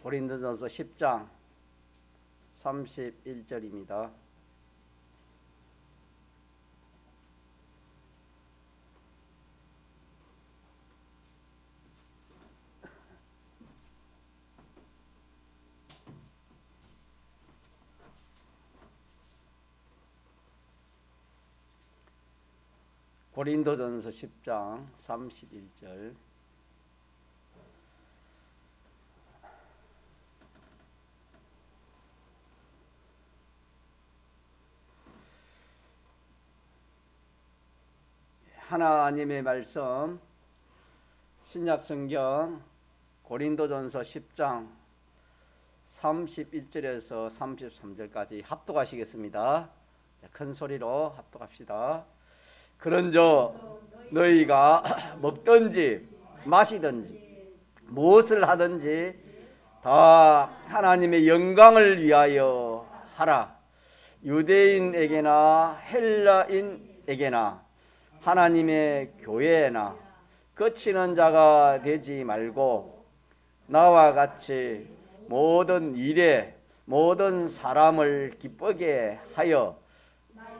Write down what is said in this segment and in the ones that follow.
고린도전서 10장 31절입니다. 고린도전서 10장 31절. 하나님의 말씀 신약성경 고린도전서 10장 31절에서 33절까지 합독하시겠습니다. 큰 소리로 합독합시다. 그런저 너희가 먹든지 마시든지 무엇을 하든지 다 하나님의 영광을 위하여 하라. 유대인에게나 헬라인에게나 하나님의 교회나 거치는 자가 되지 말고 나와 같이 모든 일에 모든 사람을 기쁘게 하여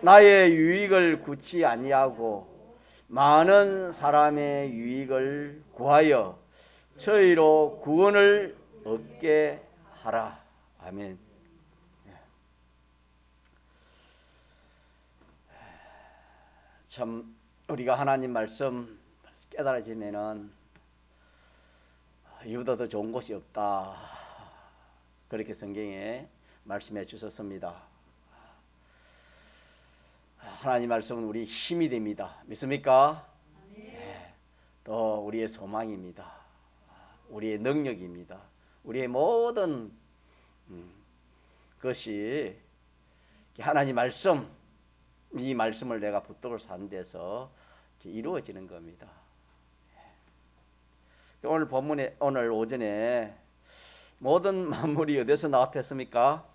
나의 유익을 구치 아니하고 많은 사람의 유익을 구하여 저희로 구원을 얻게 하라. 아멘. 참 우리가 하나님 말씀 깨달아지면은 이보다 더 좋은 곳이 없다. 그렇게 성경에 말씀해 주셨습니다. 하나님 말씀은 우리 힘이 됩니다. 믿습니까? 네. 또 우리의 소망입니다. 우리의 능력입니다. 우리의 모든 것이 하나님 말씀, 이 말씀을 내가 붙들고 사는 데서 이루어지는 겁니다. 오늘 본문에 오늘 오전에 모든 만물이 어디서 나왔겠습니까?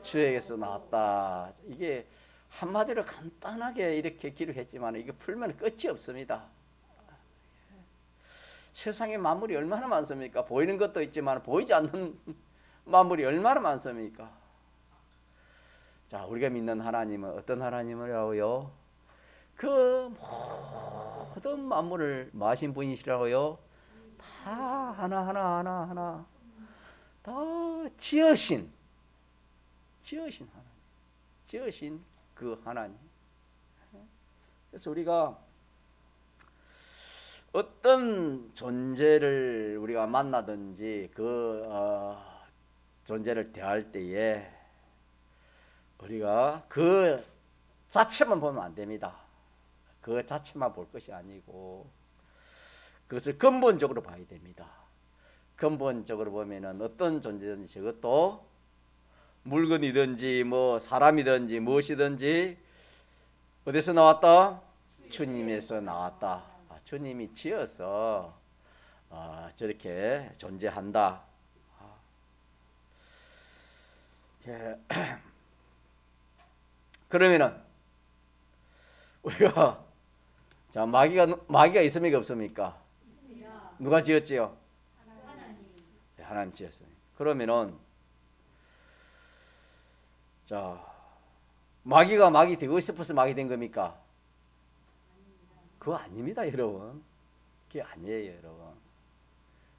주에게서 나왔다. 이게 한마디로 간단하게 이렇게 기록했지만 이게 풀면 끝이 없습니다. 세상에 만물이 얼마나 많습니까? 보이는 것도 있지만 보이지 않는 만물이 얼마나 많습니까? 자, 우리가 믿는 하나님은 어떤 하나님이라고요? 그 모든 만물을 마신 분이시라고요? 다 하나 다 지으신 하나님, 지으신 그 하나님. 그래서 우리가 어떤 존재를 우리가 만나든지 그 존재를 대할 때에 우리가 그 자체만 보면 안 됩니다. 그 자체만 볼 것이 아니고 그것을 근본적으로 봐야 됩니다. 근본적으로 보면은 어떤 존재든지 저것도 물건이든지 뭐 사람이든지 무엇이든지 어디서 나왔다? 주님에서 나왔다. 주님이 지어서 저렇게 존재한다. 예. 그러면은 우리가 자 마귀가 있습니까 없습니까? 있습니다. 누가 지었지요? 하나님 지었어요. 그러면은 자 마귀가 마귀 되고 싶어서 마귀 된 겁니까? 그거 아닙니다, 여러분. 그게 아니에요, 여러분.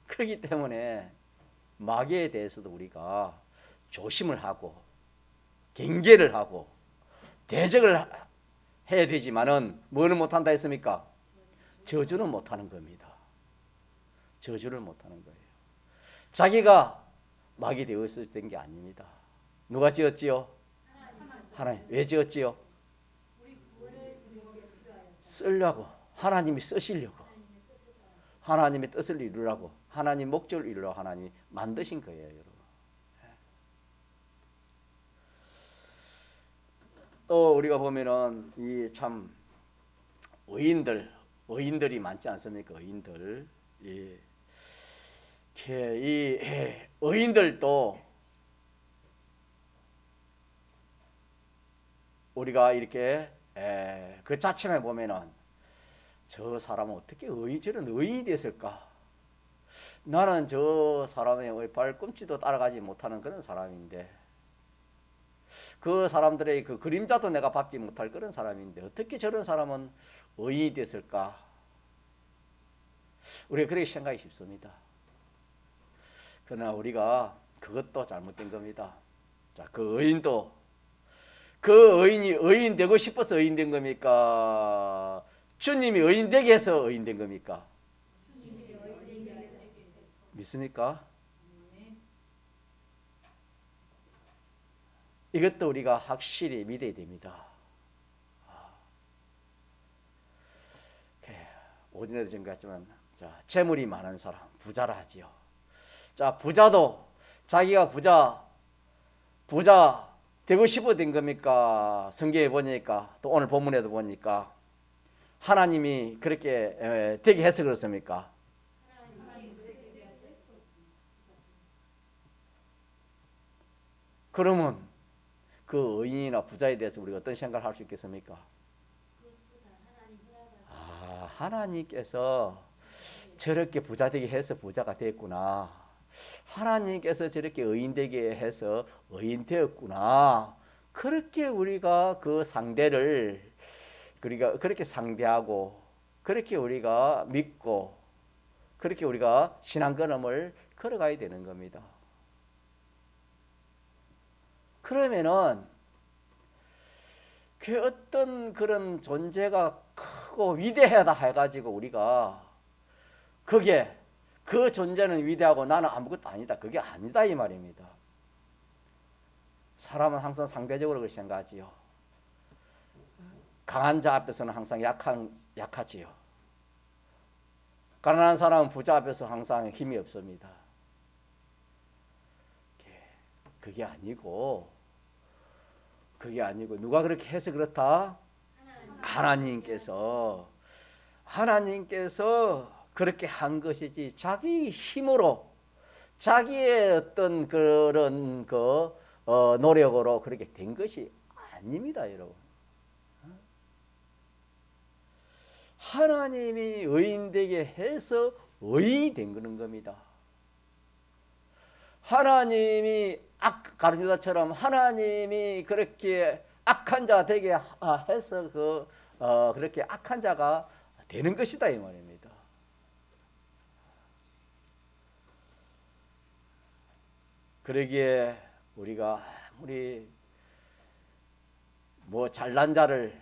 그렇기 때문에 마귀에 대해서도 우리가 조심을 하고 경계를 하고 대적을 해야 되지만은 뭐는 못한다 했습니까? 저주는 못하는 겁니다. 저주를 못하는 거예요. 자기가 마귀 되었을 땐 게 아닙니다. 누가 지었지요? 하나님. 왜 지었지요? 쓰려고. 하나님이 쓰시려고. 하나님의 뜻을 이루라고. 하나님 목적을 이루라고 하나님이 만드신 거예요, 여러분. 또 우리가 보면은 이 참 의인들이 많지 않습니까? 의인들. 이 의인들도 우리가 이렇게 그 자체만 보면은 저 사람은 어떻게 저런 의인이 됐을까? 나는 저 사람의 발꿈치도 따라가지 못하는 그런 사람인데, 그 사람들의 그 그림자도 내가 밟지 못할 그런 사람인데 어떻게 저런 사람은 의인이 됐을까? 우리가 그렇게 생각이 쉽습니다. 그러나 우리가 그것도 잘못된 겁니다. 자, 그 의인도, 그 의인이 의인 되고 싶어서 의인 된 겁니까? 주님이 의인 되게 해서 의인 된 겁니까? 믿습니까? 이것도 우리가 확실히 믿어야 됩니다. 오전에도 전가했지만, 자, 재물이 많은 사람 부자라 하지요. 자, 부자도 자기가 부자 되고 싶어 된 겁니까? 성경에 보니까, 또 오늘 본문에도 보니까 하나님이 그렇게 되게 해서 그렇습니까? 그러면 그 의인이나 부자에 대해서 우리가 어떤 생각을 할 수 있겠습니까? 아, 하나님께서 저렇게 부자 되게 해서 부자가 됐구나. 하나님께서 저렇게 의인 되게 해서 의인 되었구나. 그렇게 우리가 그 상대를, 우리가 그렇게 상대하고, 그렇게 우리가 믿고, 그렇게 우리가 신앙걸음을 걸어가야 되는 겁니다. 그러면은 그 어떤 그런 존재가 크고 위대하다 해가지고 우리가 그게 그 존재는 위대하고 나는 아무것도 아니다, 그게 아니다 이 말입니다. 사람은 항상 상대적으로 그렇게 생각하지요. 강한 자 앞에서는 항상 약하지요. 가난한 사람은 부자 앞에서 항상 힘이 없습니다. 그게 아니고 누가 그렇게 해서 그렇다? 하나님께서 그렇게 한 것이지 자기 힘으로 자기의 어떤 그런 노력으로 그렇게 된 것이 아닙니다, 여러분. 하나님이 의인되게 해서 의인이 된 그런 겁니다. 하나님이 가룟유다처럼 하나님이 그렇게 악한 자 되게 해서 그렇게 악한 자가 되는 것이다 이 말입니다. 그러기에 우리가 아무리 뭐 잘난 자를,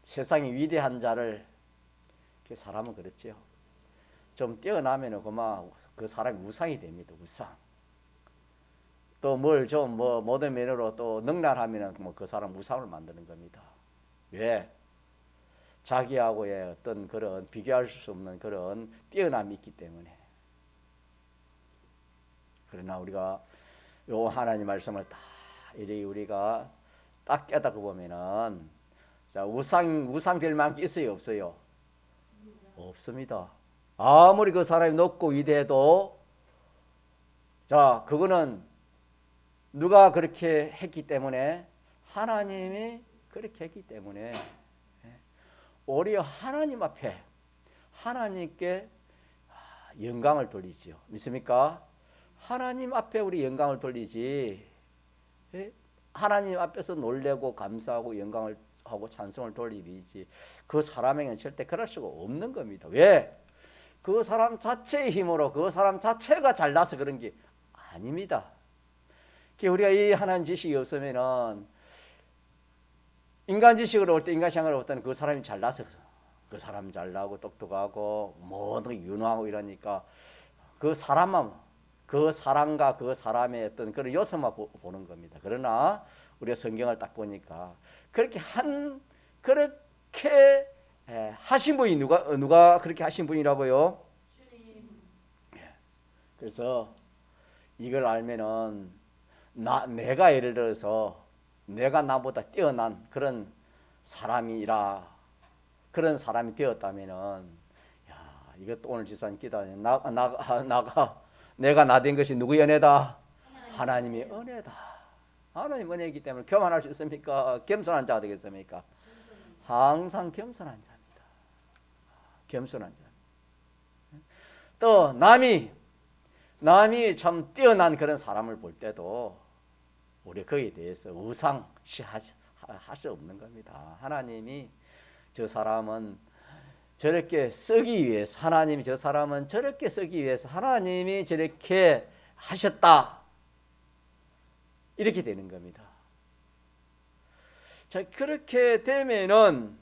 세상에 위대한 자를, 사람은 그렇죠. 좀 뛰어나면은 그만 그 사람이 우상이 됩니다. 우상. 또 뭘 좀 모든 면으로 또 능란하면은 그 사람 우상을 만드는 겁니다. 왜? 자기하고의 어떤 그런 비교할 수 없는 그런 뛰어남이 있기 때문에. 그러나 우리가 요 하나님 말씀을 다 이렇게 우리가 딱 깨닫고 보면은, 자, 우상 될 만큼 있어요, 없어요? 없습니다. 아무리 그 사람이 높고 위대해도, 자, 그거는 누가 그렇게 했기 때문에, 하나님이 그렇게 했기 때문에 오히려 하나님 앞에 하나님께 영광을 돌리지요. 믿습니까? 하나님 앞에 우리 영광을 돌리지, 하나님 앞에서 놀래고 감사하고 영광을 하고 찬송을 돌리지 그 사람에게는 절대 그럴 수가 없는 겁니다. 왜? 그 사람 자체의 힘으로 그 사람 자체가 잘나서 그런 게 아닙니다. 우리가 이 하나님 지식이 없으면은, 인간 지식으로 올 때, 인간 생활을 올 때는 그 사람이 잘나서, 그 사람 잘나고 똑똑하고 뭐든 유능하고 이러니까 그 사람만, 그 사람과 그 사람의 어떤 그런 요소만 보는 겁니다. 그러나 우리가 성경을 딱 보니까 그렇게 하신 분이 누가 그렇게 하신 분이라고요? 그래서 이걸 알면은 내가 예를 들어서 내가 나보다 뛰어난 그런 사람이 되었다면은, 야, 이것도 오늘 지수한 기도 내가 나 된 것이 누구의 은혜다? 하나님의 은혜다. 하나님 은혜이기 때문에 교만할 수 있습니까? 겸손한 자가 되겠습니까? 항상 겸손한 자입니다. 겸손한 자. 또 남이 참 뛰어난 그런 사람을 볼 때도 우리 거기에 대해서 우상시할 수 없는 겁니다. 하나님이 저 사람은 저렇게 쓰기 위해서, 하나님이 저 사람은 저렇게 쓰기 위해서 하나님이 저렇게 하셨다, 이렇게 되는 겁니다. 자, 그렇게 되면은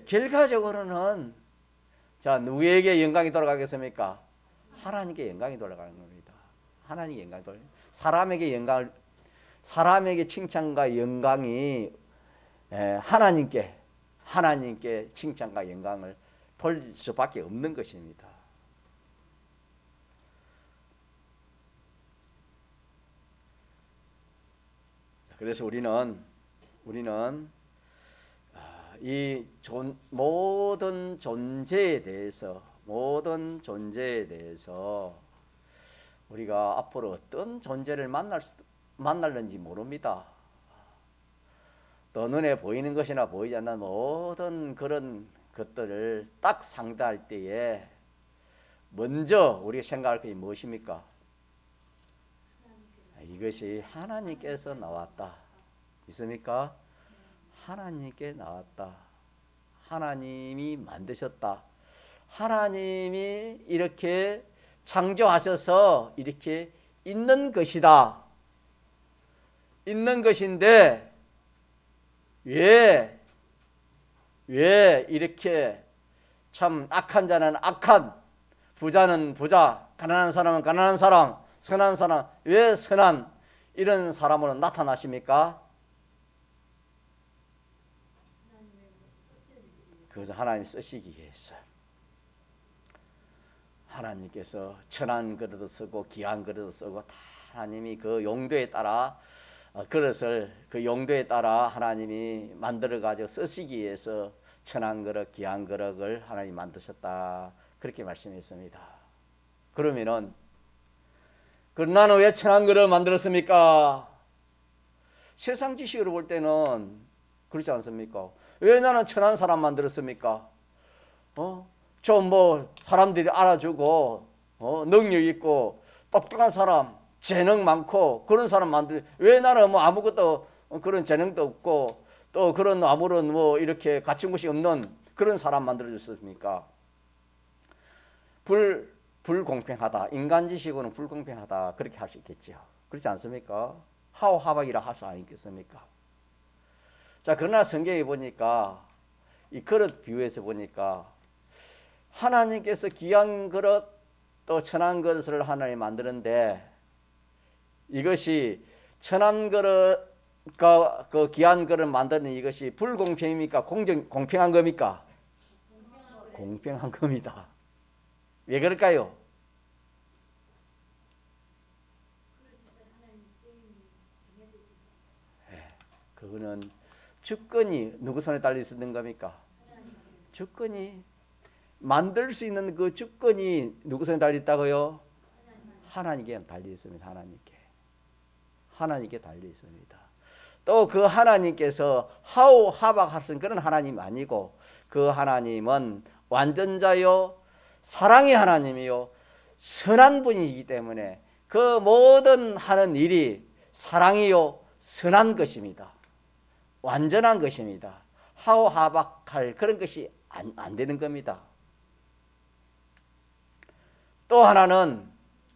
결과적으로는 자, 누구에게 영광이 돌아가겠습니까? 하나님께 영광이 돌아가는 겁니다. 하나님께 영광이 돌아가는, 사람에게 칭찬과 영광이 하나님께 칭찬과 영광을 돌릴 수밖에 없는 것입니다. 그래서 우리는 이 모든 존재에 대해서 우리가 앞으로 어떤 존재를 만날는지 모릅니다. 또 눈에 보이는 것이나 보이지 않는 모든 그런 것들을 딱 상대할 때에 먼저 우리가 생각할 것이 무엇입니까? 이것이 하나님께서 나왔다. 있습니까? 하나님께 나왔다. 하나님이 만드셨다. 하나님이 이렇게 창조하셔서 이렇게 있는 것이다. 있는 것인데 왜 이렇게 참 악한 자는 악한, 부자는 부자, 가난한 사람은 가난한 사람, 선한 사람, 왜 선한 이런 사람으로 나타나십니까? 그것을 하나님이 쓰시기 위해서. 하나님께서 천한 그릇도 쓰고 귀한 그릇도 쓰고 다 하나님이 그 용도에 따라 그릇을 그 용도에 따라 하나님이 만들어 가지고 쓰시기 위해서 천한 그릇, 귀한 그릇을 하나님 만드셨다, 그렇게 말씀했습니다. 그러면은 나는 왜 천한 그릇 만들었습니까? 세상 지식으로 볼 때는 그렇지 않습니까? 왜 나는 천한 사람 만들었습니까? 좀 사람들이 알아주고 능력 있고 똑똑한 사람, 재능 많고 그런 사람 왜 나는 아무것도 그런 재능도 없고 또 그런 아무런 이렇게 갖춘 것이 없는 그런 사람 만들어줬습니까? 불공평하다. 인간 지식으로는 불공평하다, 그렇게 할 수 있겠죠. 그렇지 않습니까? 하오하박이라 할 수 아니겠습니까? 자, 그러나 성경에 보니까 이 그릇 비유에서 보니까 하나님께서 귀한 그릇 또 천한 그릇을 하나님 만드는데 이것이 천한 그릇과 그 귀한 그릇 만드는 이것이 불공평입니까? 공평한 겁니까? 공평한 겁니다. 왜 그럴까요? 그거는 주권이 누구 손에 달려 있는 겁니까? 주권이 만들 수 있는 그 주권이 누구 손에 달려 있다고요? 하나님께 달려 있습니다. 하나님께 달려 있습니다. 또 그 하나님께서 하오하박하신 그런 하나님 아니고 그 하나님은 완전자요 사랑의 하나님이요 선한 분이기 때문에 그 모든 하는 일이 사랑이요 선한 것입니다. 완전한 것입니다. 하오하박할 그런 것이 안 되는 겁니다. 또 하나는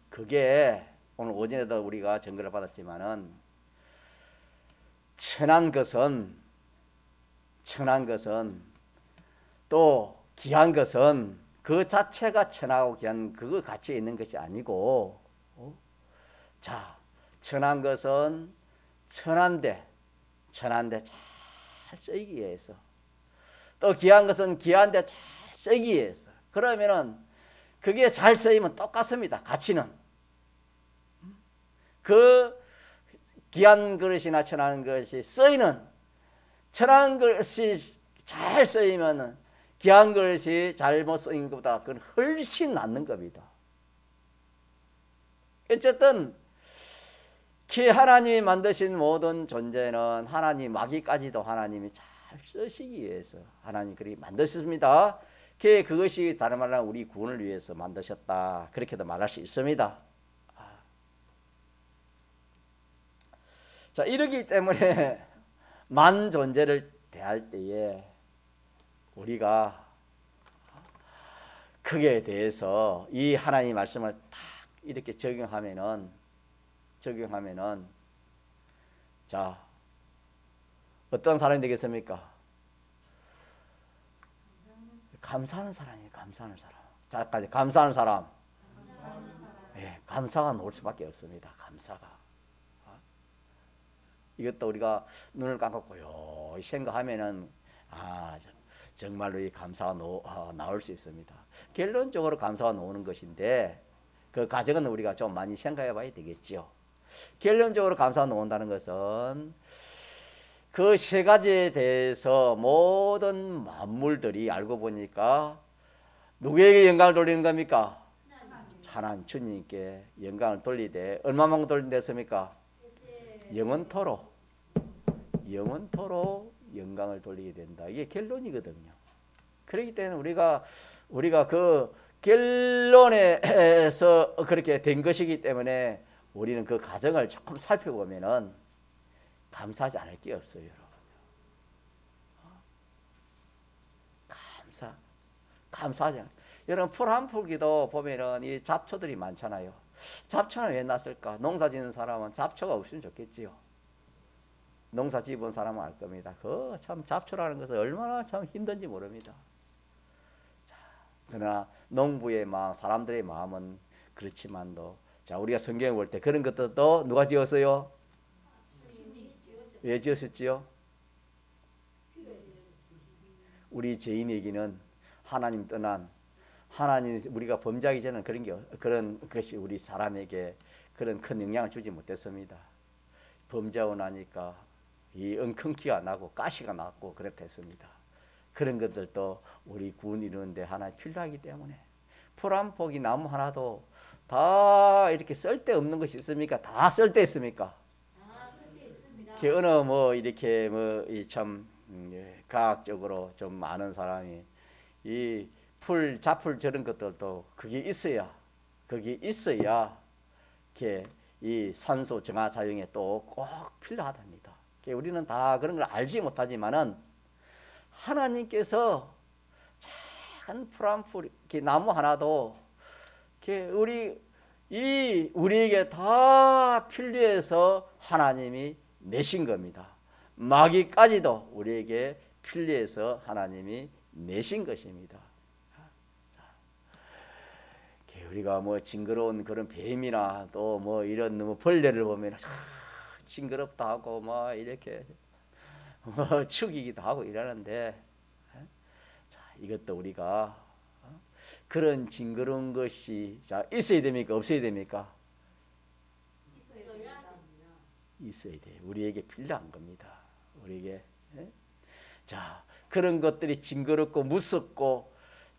그게 오늘 오전에도 우리가 증거를 받았지만은 천한 것은 또 귀한 것은 그 자체가 천하고 귀한 그 가치에 있는 것이 아니고 자, 천한 것은 천한데 잘 쓰기 위해서 또 귀한 것은 귀한데 잘 쓰기 위해서 그러면은 그게 잘 쓰이면 똑같습니다. 가치는 그 귀한 그릇이나 천한 그릇이 쓰이는 천한 그릇이 잘 쓰이면은 귀한 그릇이 잘못 쓰인 것보다 그건 훨씬 낫는 겁니다. 어쨌든 하나님이 만드신 모든 존재는 하나님 마귀까지도 하나님이 잘 쓰시기 위해서 하나님 그리 만드셨습니다. 그것이 다른 말로 하면 우리 구원을 위해서 만드셨다. 그렇게도 말할 수 있습니다. 자, 이러기 때문에 만 존재를 대할 때에 우리가 그에 대해서 이 하나님 말씀을 딱 이렇게 적용하면은 자, 어떤 사람이 되겠습니까? 감사하는 사람이에요. 감사하는 사람. 자까지 감사하는 사람. 예, 감사가 나올 수밖에 없습니다. 감사가. 이것도 우리가 눈을 감고 고요히 생각하면은 정말로 이 감사가 나올 수 있습니다. 결론적으로 감사가 나오는 것인데 그 과정은 우리가 좀 많이 생각해 봐야 되겠지요. 결론적으로 감사가 나온다는 것은 그 세 가지에 대해서 모든 만물들이 알고 보니까 누구에게 영광을 돌리는 겁니까? 하나님 주님께 영광을 돌리되 얼마만큼 돌린댔습니까? 영원토록 영광을 돌리게 된다. 이게 결론이거든요. 그렇기 때문에 우리가 그 결론에서 그렇게 된 것이기 때문에 우리는 그 과정을 조금 살펴보면은 감사하지 않을 게 없어요, 여러분. 감사하지 않아요. 여러분 풀 한 풀기도 보면은 이 잡초들이 많잖아요. 잡초는 왜 났을까? 농사 짓는 사람은 잡초가 없으면 좋겠지요. 농사 지은 사람은 알 겁니다. 그 참 잡초라는 것은 얼마나 참 힘든지 모릅니다. 자, 그러나 농부의 마음, 사람들의 마음은 그렇지만도 자, 우리가 성경을 볼 때 그런 것들도 누가 지었어요? 왜 지었었지요? 우리 죄인에게는 하나님 떠난 하나님 우리가 범죄하기 전에 그런 것이 우리 사람에게 그런 큰 영향을 주지 못했습니다. 범죄하고 나니까 이 엉겅퀴가 나고 가시가 났고 그렇게 했습니다. 그런 것들도 우리 구원 이루는데 하나 필요하기 때문에 풀 한 포기 나무 하나도 다 이렇게 쓸데없는 것이 있습니까? 다 쓸데있습니까? 어느 이렇게 참 과학적으로 좀 아는 사람이 이 잡풀 저런 것들도 그게 있어야 이 산소 정화 작용에 또 꼭 필요하답니다. 우리는 다 그런 걸 알지 못하지만은 하나님께서 작은 풀 한 풀 나무 하나도 우리에게 다 필요해서 하나님이 내신 겁니다. 마귀까지도 우리에게 필요해서 하나님이 내신 것입니다. 우리가 징그러운 그런 뱀이나 또 이런 벌레를 보면 징그럽다 하고 이렇게 죽이기도 하고 이러는데 자, 이것도 우리가 그런 징그러운 것이 있어야 됩니까? 없어야 됩니까? 있어야 돼. 우리에게 필요한 겁니다. 우리에게. 자, 그런 것들이 징그럽고 무섭고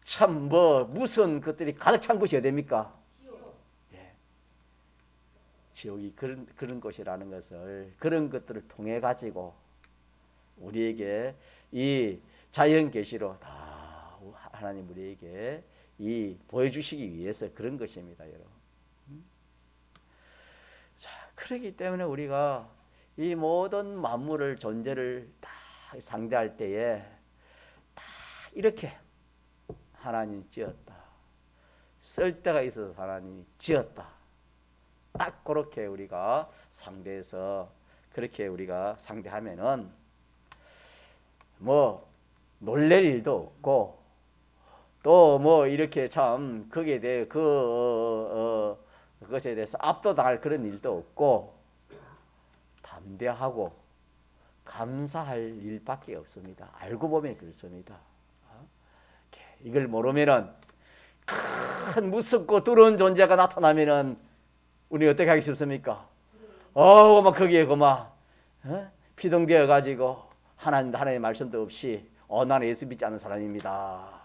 참 무서운 것들이 가득 찬 곳이 어디입니까? 예. 지옥이 그런 곳이라는 것을 그런 것들을 통해 가지고 우리에게 이 자연 계시로 다 하나님 우리에게 이 보여주시기 위해서 그런 것입니다, 여러분. 자, 그렇기 때문에 우리가 이 모든 만물을 존재를 다 상대할 때에 다 이렇게 하나님이 지었다. 쓸 데가 있어서 하나님이 지었다. 딱 그렇게 우리가 상대해서 그렇게 우리가 상대하면은 놀랄 일도 없고 또 이렇게 참 거기에 대해 그것에 대해서 압도당할 그런 일도 없고 담대하고 감사할 일밖에 없습니다. 알고 보면 그렇습니다. 이걸 모르면은 큰 무섭고 두려운 존재가 나타나면은 우리 어떻게 하기 쉽습니까? 거기에 피동되어 가지고 하나님의 말씀도 없이 나는 예수 믿지 않는 사람입니다.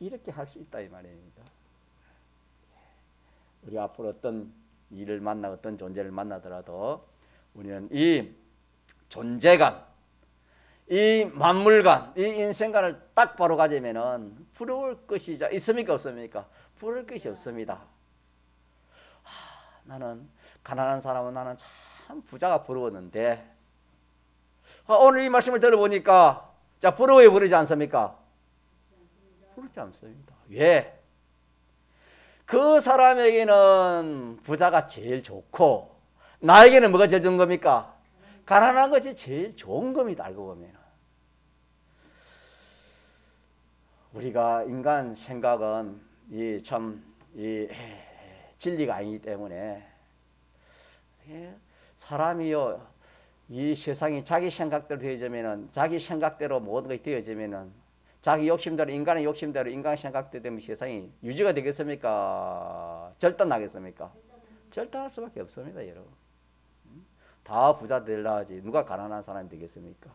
이렇게 할 수 있다 이 말입니다. 우리 앞으로 어떤 일을 어떤 존재를 만나더라도 우리는 이 존재감, 이 만물관, 이 인생관을 딱 바로 가지면은 부러울 것이 있습니까 없습니까? 부러울 것이 없습니다. 나는 가난한 사람은 나는 참 부자가 부러웠는데 오늘 이 말씀을 들어보니까 자 부러워요 부르지 않습니까? 부르지 않습니다. 왜? 그 사람에게는 부자가 제일 좋고 나에게는 뭐가 제일 좋은 겁니까? 가난한 것이 제일 좋은 겁니다. 알고 보면 우리가 인간 생각은 이 진리가 아니기 때문에 사람이요 이 세상이 자기 생각대로 되어지면은 자기 생각대로 모든 것이 되어지면은 자기 욕심대로 인간의 욕심대로 인간 생각대로 되면 세상이 유지가 되겠습니까? 절단나겠습니까? 절단할 수밖에 없습니다, 여러분. 다 부자 되려 하지 누가 가난한 사람이 되겠습니까?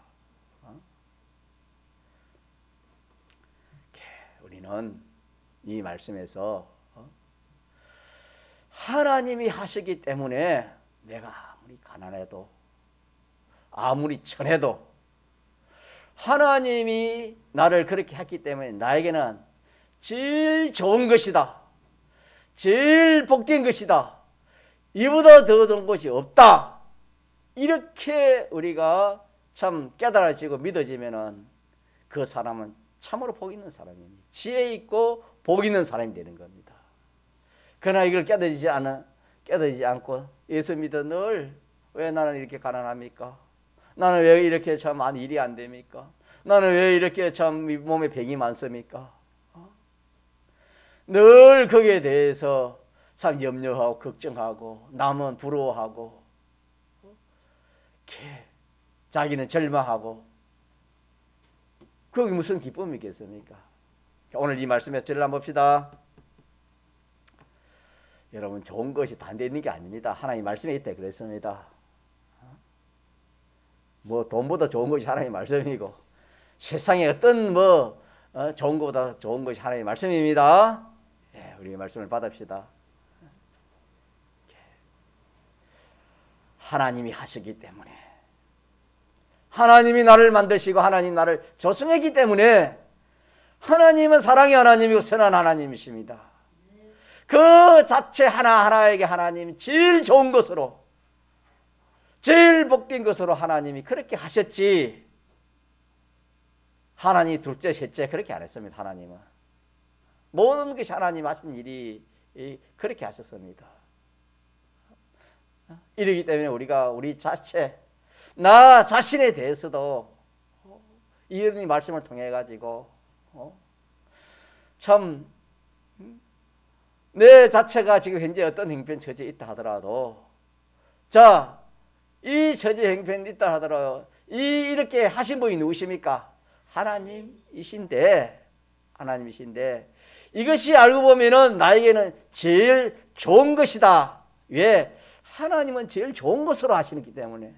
우리는 이 말씀에서 하나님이 하시기 때문에 내가 아무리 가난해도 아무리 천해도 하나님이 나를 그렇게 했기 때문에 나에게는 제일 좋은 것이다. 제일 복된 것이다. 이보다 더 좋은 것이 없다. 이렇게 우리가 참 깨달아지고 믿어지면은 그 사람은 참으로 복 있는 사람입니다. 지혜 있고 복 있는 사람이 되는 겁니다. 그러나 이걸 깨달지 않고 예수 믿어 늘 왜 나는 이렇게 가난합니까? 나는 왜 이렇게 참 일이 안 됩니까? 나는 왜 이렇게 참 몸에 병이 많습니까? 늘 거기에 대해서 참 염려하고 걱정하고 남은 부러워하고 자기는 절망하고 그게 무슨 기쁨이겠습니까? 오늘 이 말씀에서 저를 한번 봅시다. 여러분 좋은 것이 다 되는 게 아닙니다. 하나님 말씀에 있다 그랬습니다. 뭐 돈보다 좋은 것이 하나님 말씀이고 세상에 어떤 좋은 것보다 좋은 것이 하나님 말씀입니다. 예, 우리 말씀을 받읍시다. 하나님이 하시기 때문에 하나님이 나를 만드시고 하나님 나를 조성했기 때문에 하나님은 사랑의 하나님이고 선한 하나님이십니다. 그 자체 하나하나에게 하나님 제일 좋은 것으로 제일 복된 것으로 하나님이 그렇게 하셨지 하나님 둘째 셋째 그렇게 안 했습니다. 하나님은 모든 것이 하나님 하신 일이 그렇게 하셨습니다. 이러기 때문에 우리가 우리 자체 나 자신에 대해서도 이런 말씀을 통해 가지고 참 내 자체가 지금 현재 어떤 형편 처지에 있다 하더라도 자 이 처지 형편이 있다 하더라도 이렇게 하신 분이 누구십니까? 하나님이신데 이것이 알고 보면은 나에게는 제일 좋은 것이다. 왜? 하나님은 제일 좋은 것으로 하시기 때문에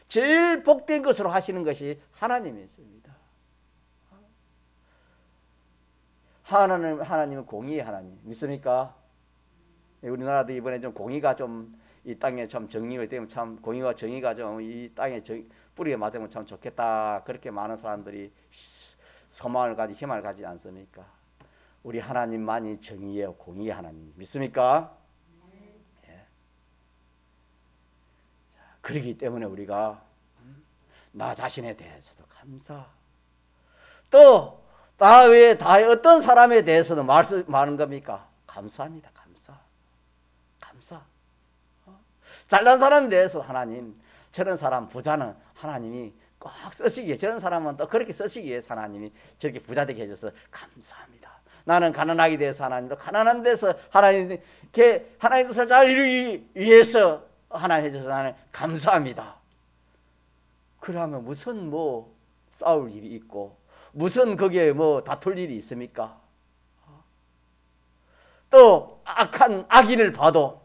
제일 복된 것으로 하시는 것이 하나님이십니다. 하나님은 공의의 하나님 믿습니까? 우리나라도 이번에 좀 공의가 좀 이 땅에 참 정리가 되면 참 공의와 정의가 좀 이 땅에 뿌리가 맞으면 참 좋겠다. 그렇게 많은 사람들이 소망을 가지 희망을 가지지 않습니까? 우리 하나님만이 정의의 공의의 하나님 믿습니까? 예. 그렇기 때문에 우리가 나 자신에 대해서도 감사 또 나 외에 다 어떤 사람에 대해서도 많은 겁니까? 감사합니다. 감사. 잘난 사람에 대해서 하나님 저런 사람 부자는 하나님이 꼭 쓰시기에 저런 사람은 또 그렇게 쓰시기 위해서 하나님이 저렇게 부자 되게 해줘서 감사합니다. 나는 가난하게 대해서 하나님도 가난한 데서 하나님 뜻을 잘 이루기 위해서 하나님 해줘서 나는 감사합니다. 그러면 무슨 싸울 일이 있고 무슨 거기에 다툴 일이 있습니까? 또 악한 악인을 봐도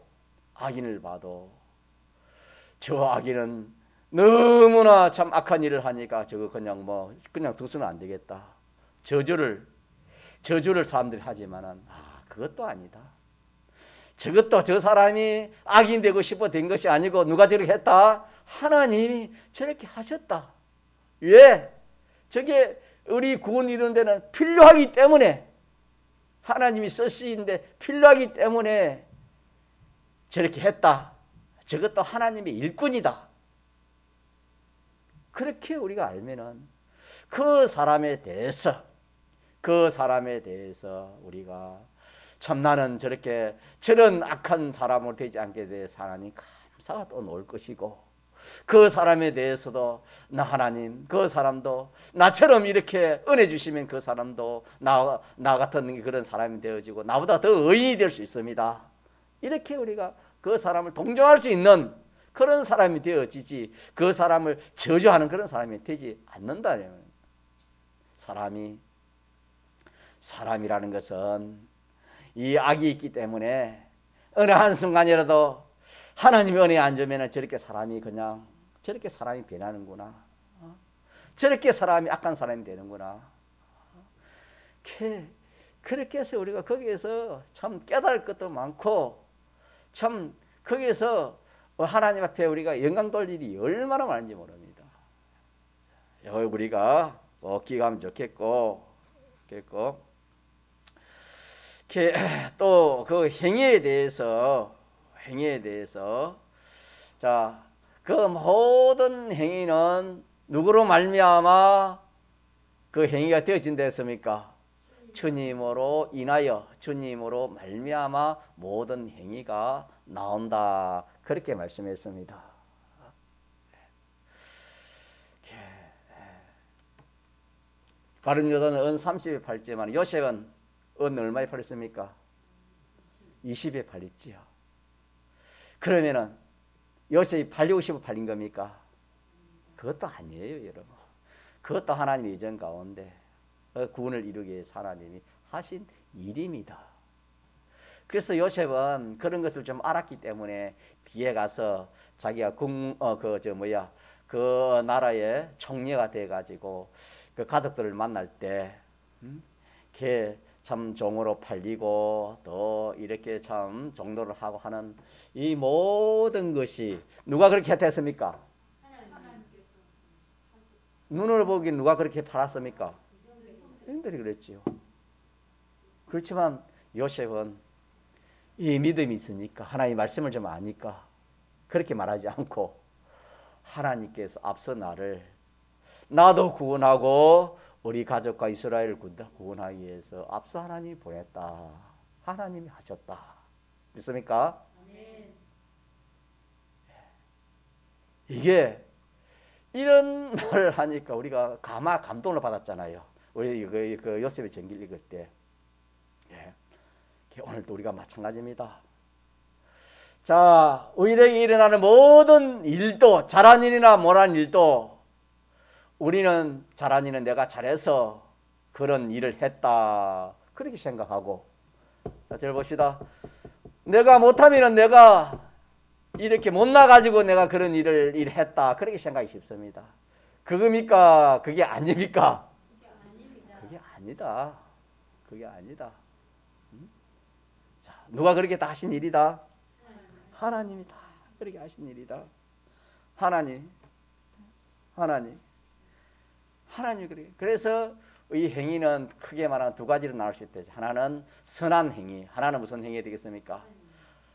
저 악인은 너무나 참 악한 일을 하니까 저거 그냥 두서는 안 되겠다. 저주를 사람들이 하지만은 그것도 아니다. 저것도 저 사람이 악인 되고 싶어 된 것이 아니고 누가 저렇게 했다? 하나님이 저렇게 하셨다. 왜? 저게 우리 구원 이루는 데는 필요하기 때문에, 하나님이 쓰시는데 필요하기 때문에 저렇게 했다. 저것도 하나님의 일꾼이다. 그렇게 우리가 알면은 그 사람에 대해서 우리가 참 나는 저런 악한 사람으로 되지 않게 돼서 하나님 감사가 또 놓을 것이고, 그 사람에 대해서도 나 하나님, 그 사람도 나처럼 이렇게 은혜 주시면 그 사람도 나 같은 그런 사람이 되어지고 나보다 더 의인이 될 수 있습니다. 이렇게 우리가 그 사람을 동정할 수 있는 그런 사람이 되어지지, 그 사람을 저주하는 그런 사람이 되지 않는다는. 사람이라는 것은 이 악이 있기 때문에 어느 한순간이라도 하나님의 은혜에 안 주면 저렇게 사람이 변하는구나. 저렇게 사람이 악한 사람이 되는구나. 그렇게 해서 우리가 거기에서 참 깨달을 것도 많고, 참 거기에서 하나님 앞에 우리가 영광 돌 일이 얼마나 많은지 모릅니다. 우리가 기가하면 좋겠고, 또 그 행위에 대해서 자, 그 모든 행위는 누구로 말미암아 그 행위가 되어진다 했습니까? 주님으로 인하여, 주님으로 말미암아 모든 행위가 나온다, 그렇게 말씀했습니다. 가룟 유다는 은 30에 팔지만 요셉은 은 얼마에 팔렸습니까? 20에 팔렸지요. 그러면은 요셉이 팔리고 싶어 팔린 겁니까? 그것도 아니에요, 여러분. 그것도 하나님의 예정 가운데 구원을 이루기 위해서 하나님이 하신 일입니다. 그래서 요셉은 그런 것을 좀 알았기 때문에 뒤에 가서 자기가 그 나라의 총리가 돼 가지고 그 가족들을 만날 때 걔 참 종으로 팔리고 또 이렇게 참 종로를 하고 하는 이 모든 것이 누가 그렇게 했습니까? 눈으로 보기 누가 그렇게 팔았습니까? 형들이 그랬지요. 그렇지만 요셉은 이 믿음이 있으니까, 하나님의 말씀을 좀 아니까 그렇게 말하지 않고, 하나님께서 앞서 나도 구원하고 우리 가족과 이스라엘을 구원하기 위해서 앞서 하나님이 보냈다, 하나님이 하셨다. 믿습니까? 아멘. 이게 이런 말을 하니까 우리가 감동을 받았잖아요. 우리 그 요셉의 전기를 읽을 때. 오늘도 우리가 마찬가지입니다. 자, 우리에게 일어나는 모든 일도, 잘한 일이나 못한 일도, 우리는 잘한 일은 내가 잘해서 그런 일을 했다, 그렇게 생각하고, 자, 들어봅시다. 내가 못하면 내가 이렇게 못나가지고 내가 그런 일을 했다, 그렇게 생각이 쉽습니다. 그겁니까? 그게 아닙니까? 그게 아니다. 그게 아니다. 자, 누가 그렇게 다 하신 일이다? 하나님이 다 그렇게 하신 일이다. 하나님 그렇게. 그래서 이 행위는 크게 말하면 두 가지로 나눌 수 있다. 하나는 선한 행위, 하나는 무슨 행위가 되겠습니까?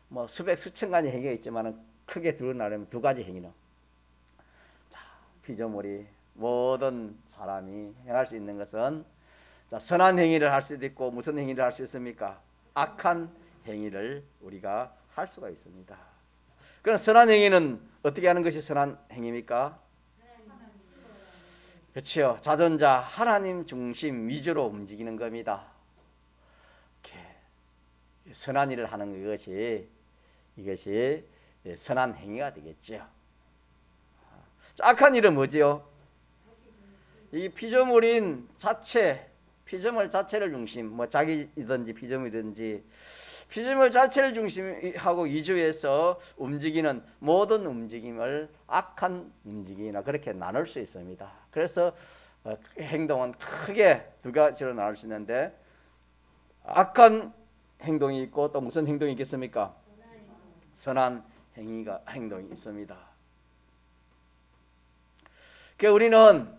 뭐 수천 가지 행위가 있지만 크게 나누면 두 가지 행위는, 자, 피조물이 모든 사람이 행할 수 있는 것은, 자, 선한 행위를 할 수도 있고 무슨 행위를 할 수 있습니까? 악한 행위를 우리가 할 수가 있습니다. 그럼 선한 행위는 어떻게 하는 것이 선한 행위입니까? 그렇죠. 자존자, 하나님 중심 위주로 움직이는 겁니다. 이렇게 선한 일을 하는 이것이 선한 행위가 되겠죠. 악한 일은 뭐지요? 이 피조물 자체를 중심, 뭐 자기든지 피조물이든지 피조물 자체를 중심하고 이주해서 움직이는 모든 움직임을 악한 움직임이나 그렇게 나눌 수 있습니다. 그래서 행동은 크게 두 가지로 나눌 수 있는데, 악한 행동이 있고 또 무슨 행동이 있겠습니까? 선한 행동이 있습니다. 그러니까 우리는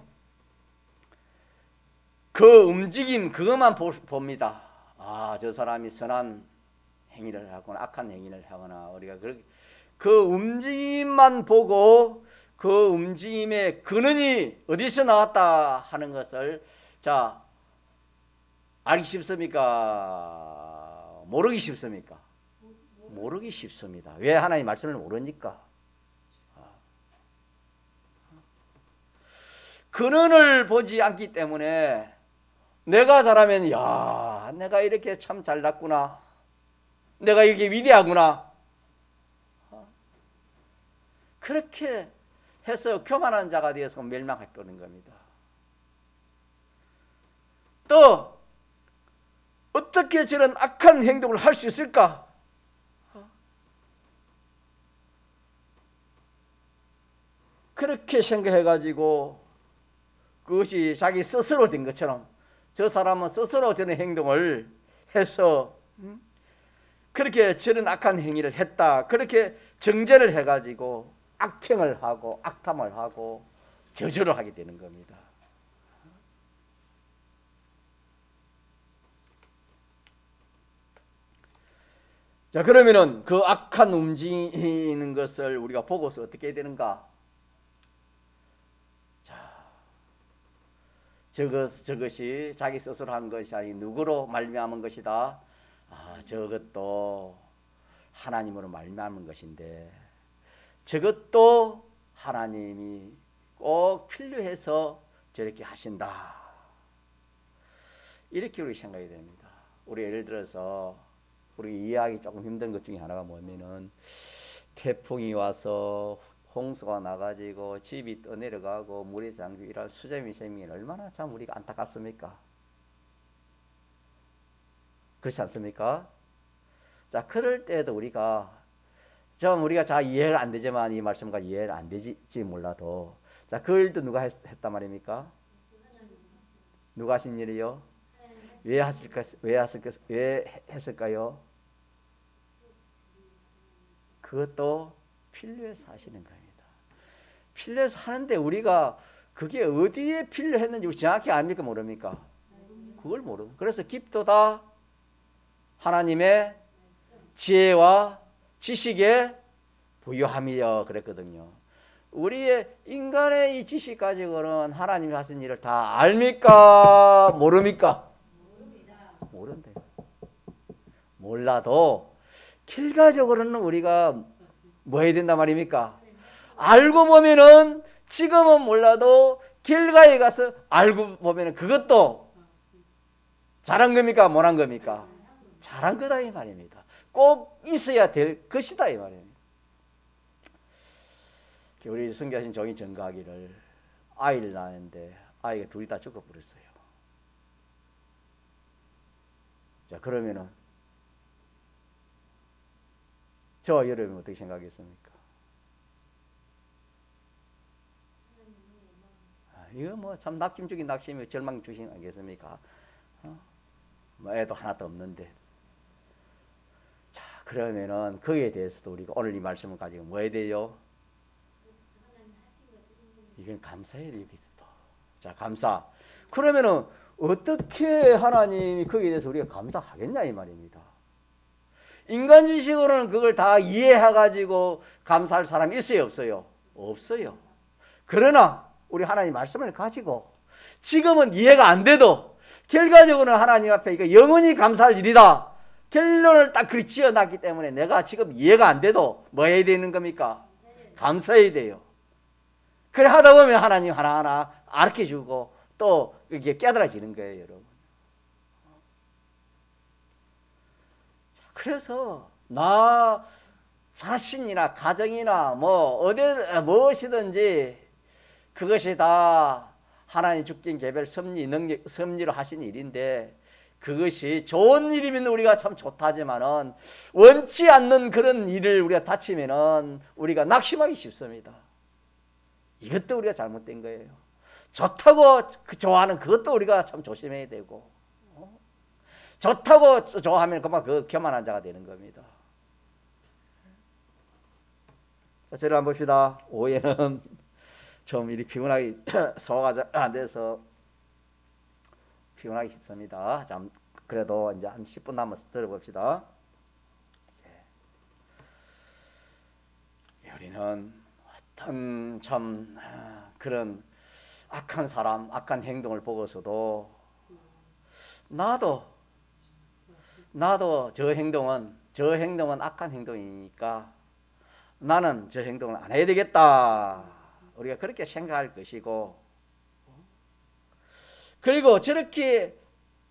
그 움직임 그것만 봅니다. 아, 저 사람이 선한 행위를 하거나 악한 행위를 하거나 우리가 그 움직임만 보고 그 움직임의 근원이 어디서 나왔다 하는 것을 자 알기 쉽습니까? 모르기 쉽습니까? 모르기 쉽습니다. 왜? 하나님 말씀을 모르니까. 근원을 보지 않기 때문에 내가 잘하면 야 내가 이렇게 참 잘났구나, 내가 이렇게 위대하구나, 그렇게 해서 교만한 자가 되어서 멸망할 거는 겁니다. 또 어떻게 저런 악한 행동을 할 수 있을까? 그렇게 생각해가지고 그것이 자기 스스로 된 것처럼 저 사람은 스스로 저런 행동을 해서 그렇게 저런 악한 행위를 했다, 그렇게 정죄를 해가지고 악행을 하고 악탐을 하고 저주를 하게 되는 겁니다. 자, 그러면은 그 악한 움직이는 것을 우리가 보고서 어떻게 해야 되는가? 자, 저것이 자기 스스로 한 것이 아니 누구로 말미암은 것이다? 아, 저것도 하나님으로 말미암은 것인데 저것도 하나님이 꼭 필요해서 저렇게 하신다, 이렇게 우리 생각이 됩니다. 우리 예를 들어서 우리 이해하기 조금 힘든 것 중에 하나가 뭐냐면은 태풍이 와서 홍수가 나가지고 집이 떠내려가고 물에 잠기고 이런 수재미 생명이 얼마나 참 우리가 안타깝습니까? 그렇지 않습니까? 자, 그럴 때도 우리가 좀 우리가 잘 이해가 안 되지만 이 말씀과 이해가 안 되지 몰라도 자, 그 일도 누가 했단 말입니까? 누가 하신 일이요? 왜 했을까요? 그것도 필요해서 하시는 겁니다. 필요해서 하는데 우리가 그게 어디에 필요했는지 정확히 압니까 모릅니까? 그걸 모르고 그래서 깊도다 하나님의 지혜와 지식에 부유함이여 그랬거든요. 우리의 인간의 이 지식 가지고는 하나님이 하신 일을 다 압니까? 모릅니까? 모른대요. 몰라도 결과적으로는 우리가 뭐 해야 된단 말입니까? 알고 보면은 지금은 몰라도 결과에 가서 알고 보면은 그것도 잘한 겁니까? 못한 겁니까? 잘한 거다 이 말입니다. 꼭 있어야 될 것이다 이 말입니다. 우리 선교하신 종이 전가하기를 아이를 낳았는데 아이가 둘이 다 죽어버렸어요. 자, 그러면은 저와 여러분 어떻게 생각하겠습니까? 이거 뭐 참 낙심적인 낙심이 절망 주신 아니겠습니까? 뭐 애도 하나도 없는데. 자, 그러면은 거기에 대해서도 우리가 오늘 이 말씀을 가지고 뭐 해야 돼요? 이건 감사해야 되겠다. 자, 감사. 그러면은 어떻게 하나님이 거기에 대해서 우리가 감사하겠냐 이 말입니다. 인간 지식으로는 그걸 다 이해해가지고 감사할 사람이 있어요 없어요? 없어요. 그러나 우리 하나님 말씀을 가지고 지금은 이해가 안 돼도 결과적으로는 하나님 앞에 이거 영원히 감사할 일이다, 결론을 딱 그리 지어놨기 때문에 내가 지금 이해가 안 돼도 뭐 해야 되는 겁니까? 감사해야 돼요. 그래 하다 보면 하나님 하나하나 가르쳐주고 또 이렇게 깨달아지는 거예요 여러분. 그래서 나 자신이나 가정이나 뭐 어디 무엇이든지 그것이 다 하나님 주권 개별 섭리로 하신 일인데 그것이 좋은 일이면 우리가 참 좋다지만은 원치 않는 그런 일을 우리가 다치면은 우리가 낙심하기 쉽습니다. 이것도 우리가 잘못된 거예요. 좋다고 좋아하는 그것도 우리가 참 조심해야 되고, 좋다고 좋아하면 그만 그 교만한 자가 되는 겁니다. 저를 한번 봅시다. 오해는 좀 이렇게 피곤하게 소화가 안 돼서 피곤하기 쉽습니다. 참 그래도 이제 한 10분 남아서 들어봅시다. 우리는 어떤 참 그런 악한 사람, 악한 행동을 보고서도 나도 저 행동은 악한 행동이니까 나는 저 행동을 안 해야 되겠다. 우리가 그렇게 생각할 것이고, 그리고 저렇게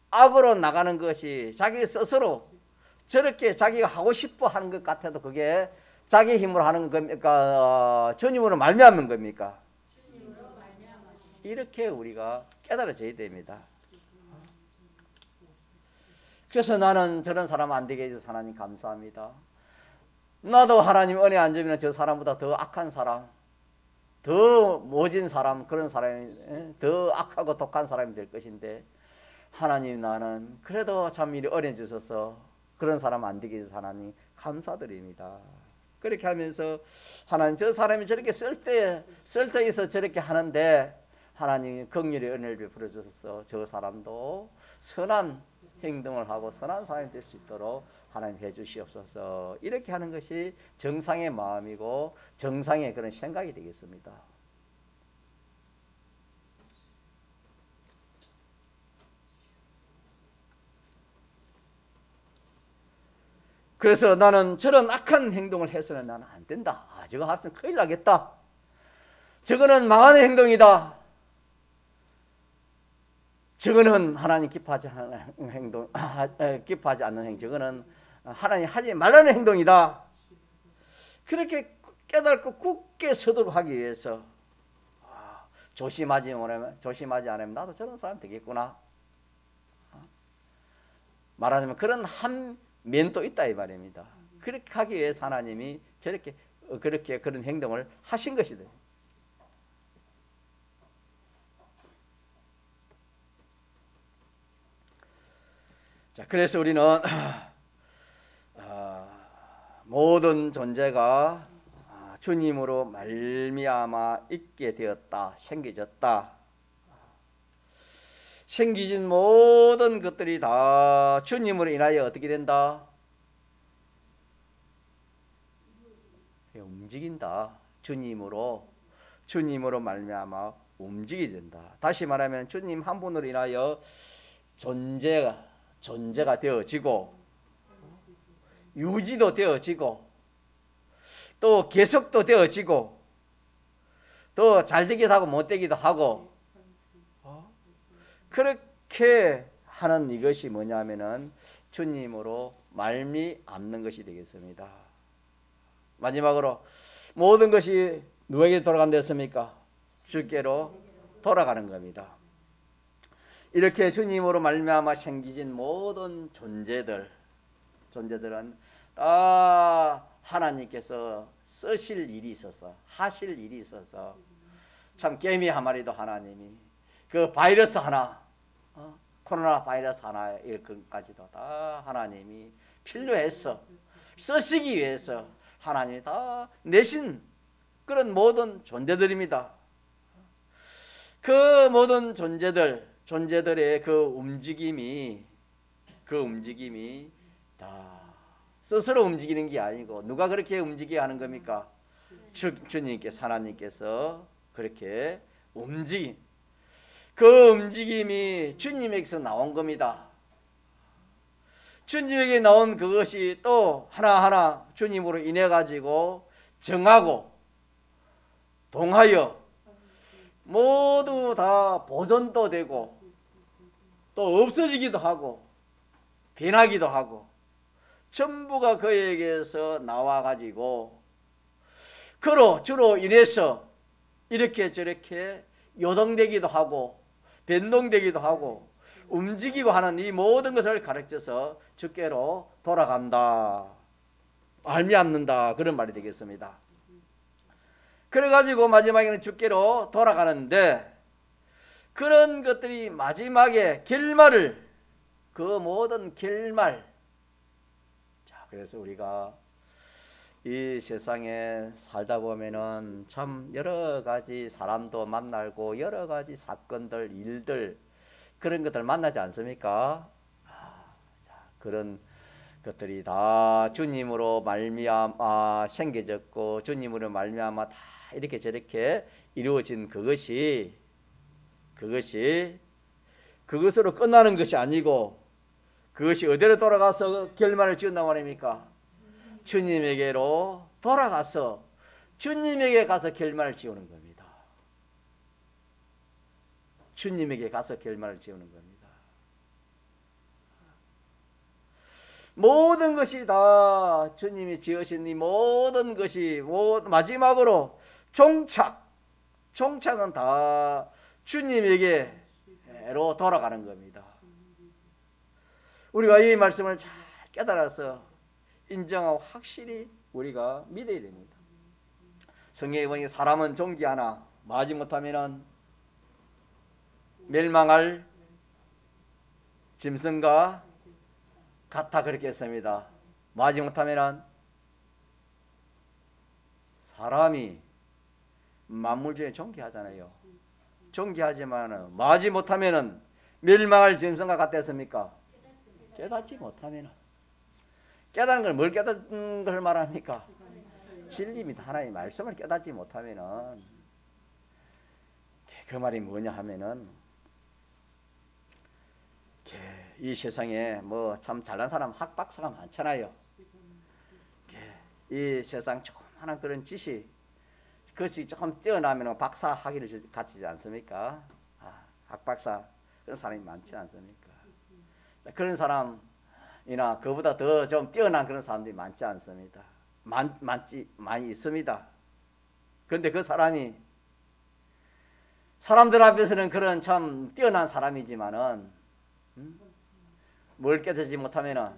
악으로 나가는 것이 자기 스스로 저렇게 자기가 하고 싶어 하는 것 같아도 그게 자기 힘으로 하는 겁니까? 주님으로 말미암는 겁니까? 이렇게 우리가 깨달아져야 됩니다. 그래서 나는 저런 사람 안 되게 해주셔서 하나님 감사합니다. 나도 하나님 은혜 안 주면 저 사람보다 더 악한 사람, 더 모진 사람, 그런 사람이 더 악하고 독한 사람이 될 것인데, 하나님 나는 그래도 참 이리 은혜 주셔서 그런 사람 안 되게 해주셔서 하나님 감사드립니다. 그렇게 하면서 하나님 저 사람이 저렇게 쓸데있어 저렇게 하는데 하나님이 긍휼의 은혜를 베풀어 주셔서 저 사람도 선한 행동을 하고 선한 사람이 될 수 있도록 하나님 해주시옵소서. 이렇게 하는 것이 정상의 마음이고 정상의 그런 생각이 되겠습니다. 그래서 나는 저런 악한 행동을 해서는 나는 안 된다. 저거 하면 큰일 나겠다. 저거는 망하는 행동이다. 저거는 하나님 기뻐하지 않는 행동, 기뻐하지 않는 행동. 저거는 하나님 하지 말라는 행동이다. 그렇게 깨닫고 굳게 서도록 하기 위해서 조심하지 않으면 나도 저런 사람 되겠구나. 말하자면 그런 한 면도 있다 이 말입니다. 그렇게 하기 위해서 하나님이 그렇게 그런 행동을 하신 것이다. 자, 그래서 우리는 모든 존재가 주님으로 말미암아 있게 되었다, 생겨졌다. 생기진 모든 것들이 다 주님으로 인하여 어떻게 된다? 움직인다. 주님으로 말미암아 움직이게 된다. 다시 말하면 주님 한 분으로 인하여 존재가 되어지고 유지도 되어지고 또 계속도 되어지고 또 잘되기도 하고 못되기도 하고 그렇게 하는 이것이 뭐냐면은 주님으로 말미암는 것이 되겠습니다. 마지막으로 모든 것이 누구에게 돌아간다 했습니까? 주께로 돌아가는 겁니다. 이렇게 주님으로 말미암아 생기진 모든 존재들은 다 하나님께서 쓰실 일이 있어서 하실 일이 있어서 참 개미 한 마리도 하나님이 그 바이러스 하나 코로나 바이러스 하나 이것까지도 다 하나님이 필요해서 쓰시기 위해서 하나님이 다 내신 그런 모든 존재들입니다. 그 모든 존재들의 그 움직임이 다 스스로 움직이는 게 아니고 누가 그렇게 움직이게 하는 겁니까? 주님께서 하나님께서 그렇게 그 움직임이 주님에게서 나온 겁니다. 주님에게 나온 그것이 또 하나하나 주님으로 인해 가지고 정하고 동하여 모두 다 보존도 되고 또 없어지기도 하고 변하기도 하고 전부가 그에게서 나와 가지고 주로 인해서 이렇게 저렇게 요동되기도 하고 변동되기도 하고 움직이고 하는 이 모든 것을 가르쳐서 주께로 돌아간다, 말미암는다 그런 말이 되겠습니다. 그래가지고 마지막에는 주께로 돌아가는데 그런 것들이 마지막에 그 모든 결말. 자, 그래서 우리가 이 세상에 살다 보면은 참 여러 가지 사람도 만나고 여러 가지 사건들, 일들 그런 것들 만나지 않습니까? 그런 것들이 다 주님으로 말미암아 생겨졌고 주님으로 말미암아 다 이렇게 저렇게 이루어진 그것으로 끝나는 것이 아니고 그것이 어디로 돌아가서 결말을 지은단 말입니까? 주님에게로 돌아가서 주님에게 가서 결말을 지우는 겁니다. 주님에게 가서 결말을 지우는 겁니다. 모든 것이 다 주님이 지으신 이 모든 것이 마지막으로 종착은 다 주님에게로 돌아가는 겁니다. 우리가 이 말씀을 잘 깨달아서 인정하고 확실히 우리가 믿어야 됩니다. 성경에 보니 사람은 존귀하나 마지 못하면은 멸망할 짐승과 같아 그렇게 했습니다. 마지 못하면은 사람이 만물 중에 존귀하잖아요. 존귀하지만 마지 못하면은 멸망할 짐승과 같다 했습니까? 깨닫지 못하면은 깨닫는 걸 뭘 깨닫는 걸 말합니까? 진리입니다. 하나님의 말씀을 깨닫지 못하면은 그 말이 뭐냐 하면은 이 세상에 뭐 참 잘난 사람 학박사가 많잖아요. 이 세상 조그마한 그런 지식 그것이 조금 뛰어나면 박사 학위를 갖추지 않습니까? 학박사 그런 사람이 많지 않습니까? 그런 사람이나 그보다 더 좀 뛰어난 그런 사람들이 많지 않습니다. 많이 있습니다. 그런데 그 사람이 사람들 앞에서는 그런 참 뛰어난 사람이지만은 뭘 깨닫지 못하면은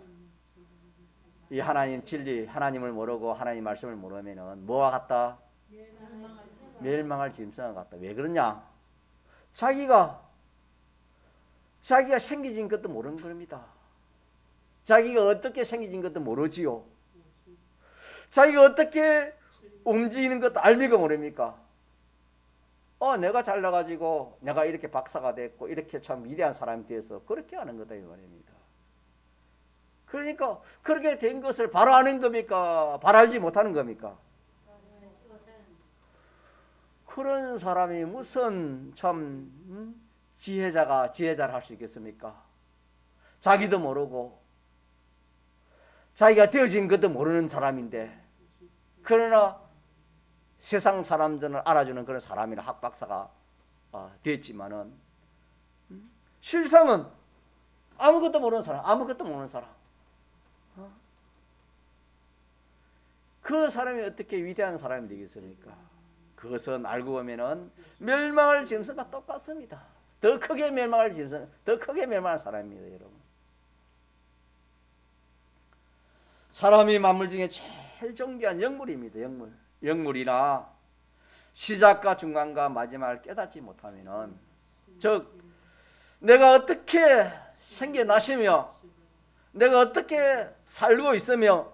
이 하나님 진리, 하나님을 모르고 하나님 말씀을 모르면은 뭐와 같다? 멸망할 짐승과 같다. 왜 그러냐? 자기가 생기진 것도 모르는 겁니다. 자기가 어떻게 생기진 것도 모르지요. 자기가 어떻게 움직이는 것도 알미가 모릅니까? 내가 잘나가지고 내가 이렇게 박사가 됐고 이렇게 참 위대한 사람이 되어서 그렇게 하는 거다 이 말입니다. 그러니까 그렇게 된 것을 바로 아는 겁니까? 바로 알지 못하는 겁니까? 그런 사람이 무슨 참 지혜자를 할 수 있겠습니까? 자기도 모르고 자기가 되어진 것도 모르는 사람인데 그러나 세상 사람들을 알아주는 그런 사람이나 학박사가 됐지만은 실상은 아무것도 모르는 사람. 그 사람이 어떻게 위대한 사람이 되겠습니까? 그것은 알고 보면은 멸망할 짐승과 똑같습니다. 더 크게 멸망할 사람입니다, 여러분. 사람이 만물 중에 제일 존귀한 영물입니다. 영물이나 시작과 중간과 마지막을 깨닫지 못하면은 즉 내가 어떻게 생겨나시며 내가 어떻게 살고 있으며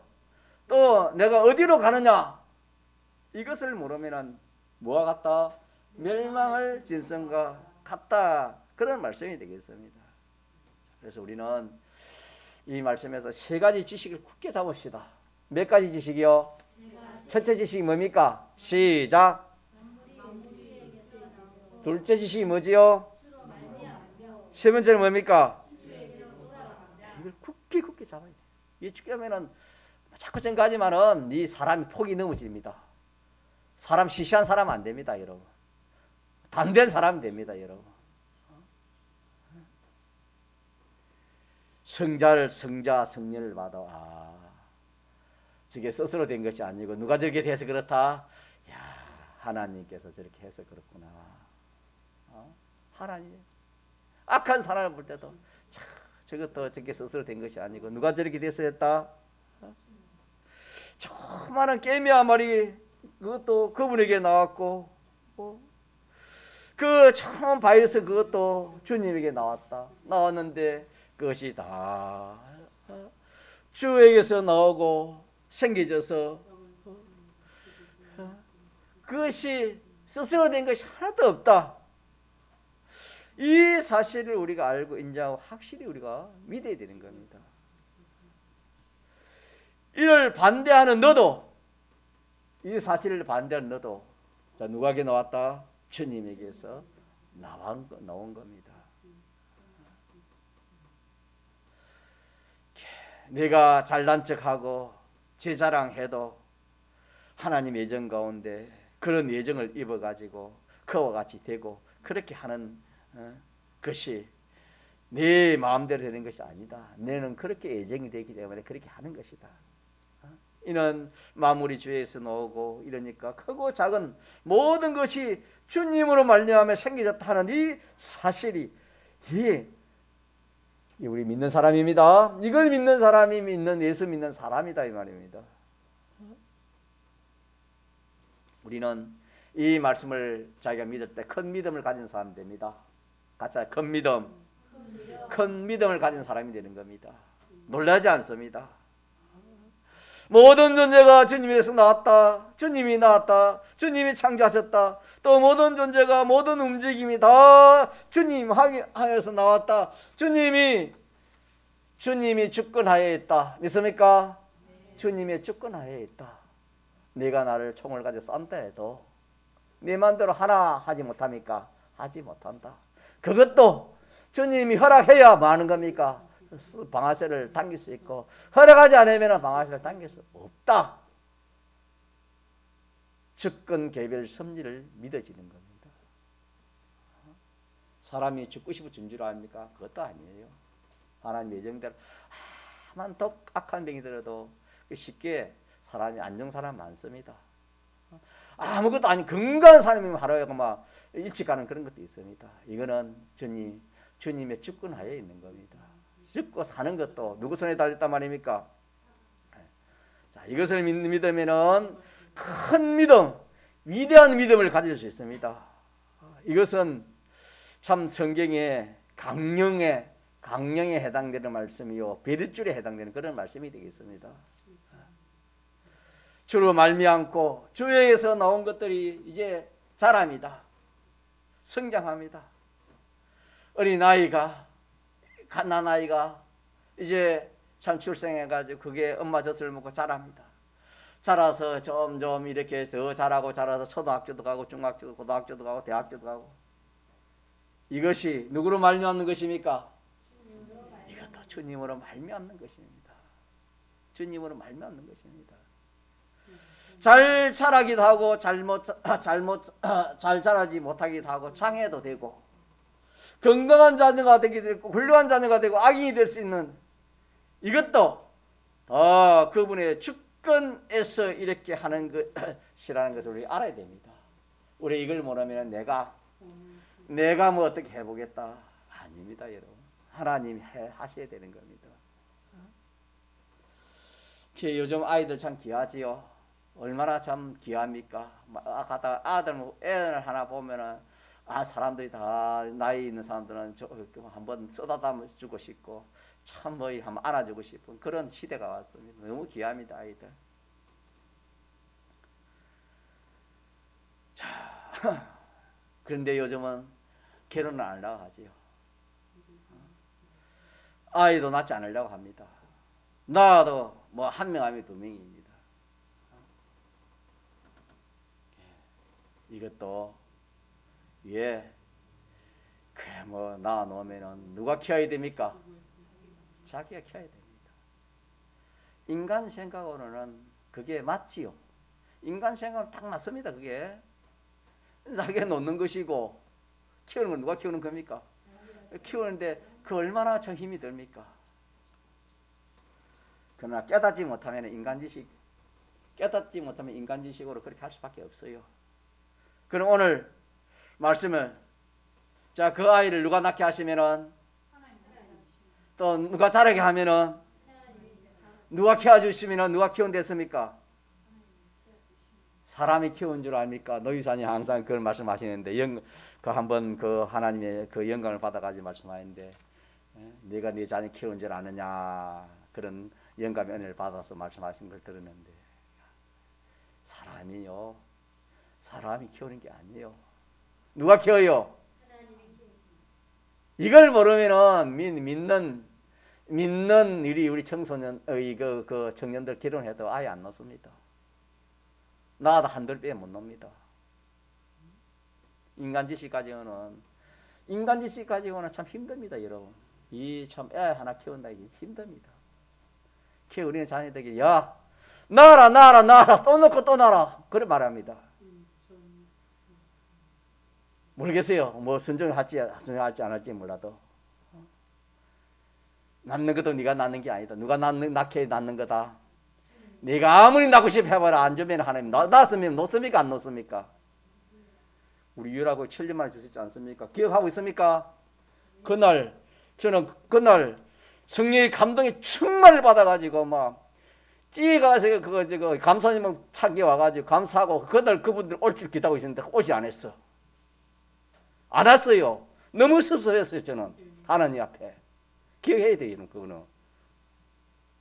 또 내가 어디로 가느냐 이것을 모르면은 뭐와 같다? 멸망할 짐승과 같다. 그런 말씀이 되겠습니다. 그래서 우리는 이 말씀에서 세 가지 지식을 굳게 잡읍시다. 몇 가지 지식이요? 첫째 지식이 뭡니까? 시작. 둘째 지식이 뭐지요? 세 번째는 뭡니까? 이걸 굳게 잡아야 돼. 이 죽으면은 자꾸 생각하지만은 이 사람이 폭이 넘어집니다. 사람 시시한 사람 안 됩니다, 여러분. 담대한 사람 됩니다, 여러분. 성년을 받아. 저게 스스로 된 것이 아니고 누가 저렇게 돼서 그렇다? 하나님께서 저렇게 해서 그렇구나. 하나님. 악한 사람을 볼 때도 저것도 저게 스스로 된 것이 아니고 누가 저렇게 돼서 했다? 조그마한 깨미 한 마리 그것도 그분에게 나왔고 그 처음 바이러스 그것도 주님에게 나왔는데 그것이 다 주에게서 나오고 생겨져서 그것이 스스로 된 것이 하나도 없다. 이 사실을 우리가 알고 인정하고 확실히 우리가 믿어야 되는 겁니다. 이를 반대하는 너도, 이 사실을 반대하는 너도, 자, 누구에게 나왔다? 주님에게서 나온 겁니다. 내가 잘난 척하고 제 자랑해도 하나님 예정 가운데 그런 예정을 입어가지고 그와 같이 되고 그렇게 하는 것이 내 마음대로 되는 것이 아니다. 너는 그렇게 예정이 되기 때문에 그렇게 하는 것이다. 이는 마무리 주에서 나오고 이러니까 크고 작은 모든 것이 주님으로 말미암아 생겨졌다는 이 사실이 우리 믿는 사람입니다. 이걸 믿는 사람이 믿는 예수 믿는 사람이다 이 말입니다. 우리는 이 말씀을 자기가 믿을 때 큰 믿음을 가진 사람이 됩니다. 가짜 큰 믿음, 큰 믿음을 가진 사람이 되는 겁니다. 놀라지 않습니다. 모든 존재가 주님에서 나왔다. 주님이 나왔다. 주님이 창조하셨다. 또 모든 존재가 모든 움직임이 다 주님 향해서 나왔다. 주님이 주권하에 있다. 믿습니까? 네. 주님의 주권하에 있다. 내가 나를 총을 가지고 싼다 해도 내 마음대로 하나 하지 못합니까? 하지 못한다. 그것도 주님이 허락해야 뭐 하는 겁니까? 방아쇠를 당길 수 있고 허락하지 않으면 방아쇠를 당길 수 없다. 주권 개별 섭리를 믿어지는 겁니다. 사람이 죽고 싶어 준 줄 압니까? 그것도 아니에요. 하나님 예정대로 아만 악한 병이 들어도 쉽게 사람이 안정 사람 많습니다. 아무것도 아닌 건강한 사람이면 하루에 막 일찍 가는 그런 것도 있습니다. 이거는 주님의 주권하에 있는 겁니다. 죽고 사는 것도 누구 손에 달렸단 말입니까? 자, 이것을 믿으면은 큰 믿음, 위대한 믿음을 가질 수 있습니다. 이것은 참 성경의 강령에 해당되는 말씀이요, 베리줄에 해당되는 그런 말씀이 되겠습니다. 주로 말미암고 주에서 나온 것들이 이제 자랍니다. 성장합니다. 어린아이가 갓난아이가 이제 참 출생해가지고 그게 엄마 젖을 먹고 자랍니다. 자라서 점점 이렇게 더 자라고 자라서 초등학교도 가고 중학교도 고등학교도 가고 대학교도 가고 이것이 누구로 말미암는 것입니까? 이것도 주님으로 말미암는 것입니다. 주님으로 말미암는 것입니다. 잘 자라기도 하고 잘 자라지 못하기도 하고 장애도 되고 건강한 자녀가 되기도 했고 훌륭한 자녀가 되고 악인이 될 수 있는 이것도 다 그분의 주권에서 이렇게 하는 것이라는 것을 우리 알아야 됩니다. 우리 이걸 모르면 내가 뭐 어떻게 해보겠다 아닙니다. 여러분 하나님이 하셔야 되는 겁니다. 요즘 아이들 참 귀하지요. 얼마나 참 귀합니까? 아까 애들 하나 보면은 사람들이 다 나이 있는 사람들은 한번 쏟아다 주고 싶고 참 뭐 한번 안아주고 싶은 그런 시대가 왔습니다. 너무 귀합니다 아이들. 자, 그런데 요즘은 결혼을 안 하려고 하지요. 아이도 낳지 않으려고 합니다. 낳아도 뭐 한 명 아니면 두 명입니다. 이것도 뭐 낳아놓으면은 누가 키워야 됩니까? 자기가 키워야 됩니다. 인간 생각으로는 그게 맞지요. 인간 생각은 딱 맞습니다. 그게 자기가 놓는 것이고 키우는 건 누가 키우는 겁니까? 키우는데 그 얼마나 참 힘이 듭니까? 그러나 깨닫지 못하면 인간 지식으로 그렇게 할 수밖에 없어요. 그럼 오늘 말씀을 자, 그 아이를 누가 낳게 하시면은 또 누가 자라게 하면은 누가 키워주시면은 누가 키운댔습니까? 사람이 키운 줄 압니까? 노유산이 항상 그런 말씀하시는데 그 한번 그 하나님의 그 영광을 받아가지고 말씀하는데 네가 네 자녀 키운 줄 아느냐 그런 영감의 은혜를 받아서 말씀하신 걸 들었는데 사람이 키우는 게 아니에요. 누가 키워요? 이걸 모르면은 믿는 우리 청소년 그 청년들 결혼해도 아예 안 놓습니다. 나도 한들 빼 못 놉니다. 인간짓이 가지고는 참 힘듭니다, 여러분. 이 참 애 하나 키운다 이게 힘듭니다. 우리는 자녀들에게 야 나라 또 놓고 또 나라 그래 말합니다. 모르겠어요. 뭐 순종할지 안 할지 몰라도 낳는 것도 네가 낳는 게 아니다. 누가 낳게 낳는 거다. 네가 아무리 낳고 싶어 해봐라. 안 주면 하나님 낳았으면 놓습니까 안 놓습니까? 우리 유라고 7년만에 주셨지 않습니까? 기억하고 있습니까? 저는 그날 성령의 감동에 충만을 받아가지고 막 뛰어가서 그거 감사님 찾기 와가지고 감사하고 그날 그분들 올 줄 기다리고 있었는데 오지 않았어. 안 왔어요. 너무 섭섭했어요. 저는 하나님 앞에 기억해야 돼요. 그거는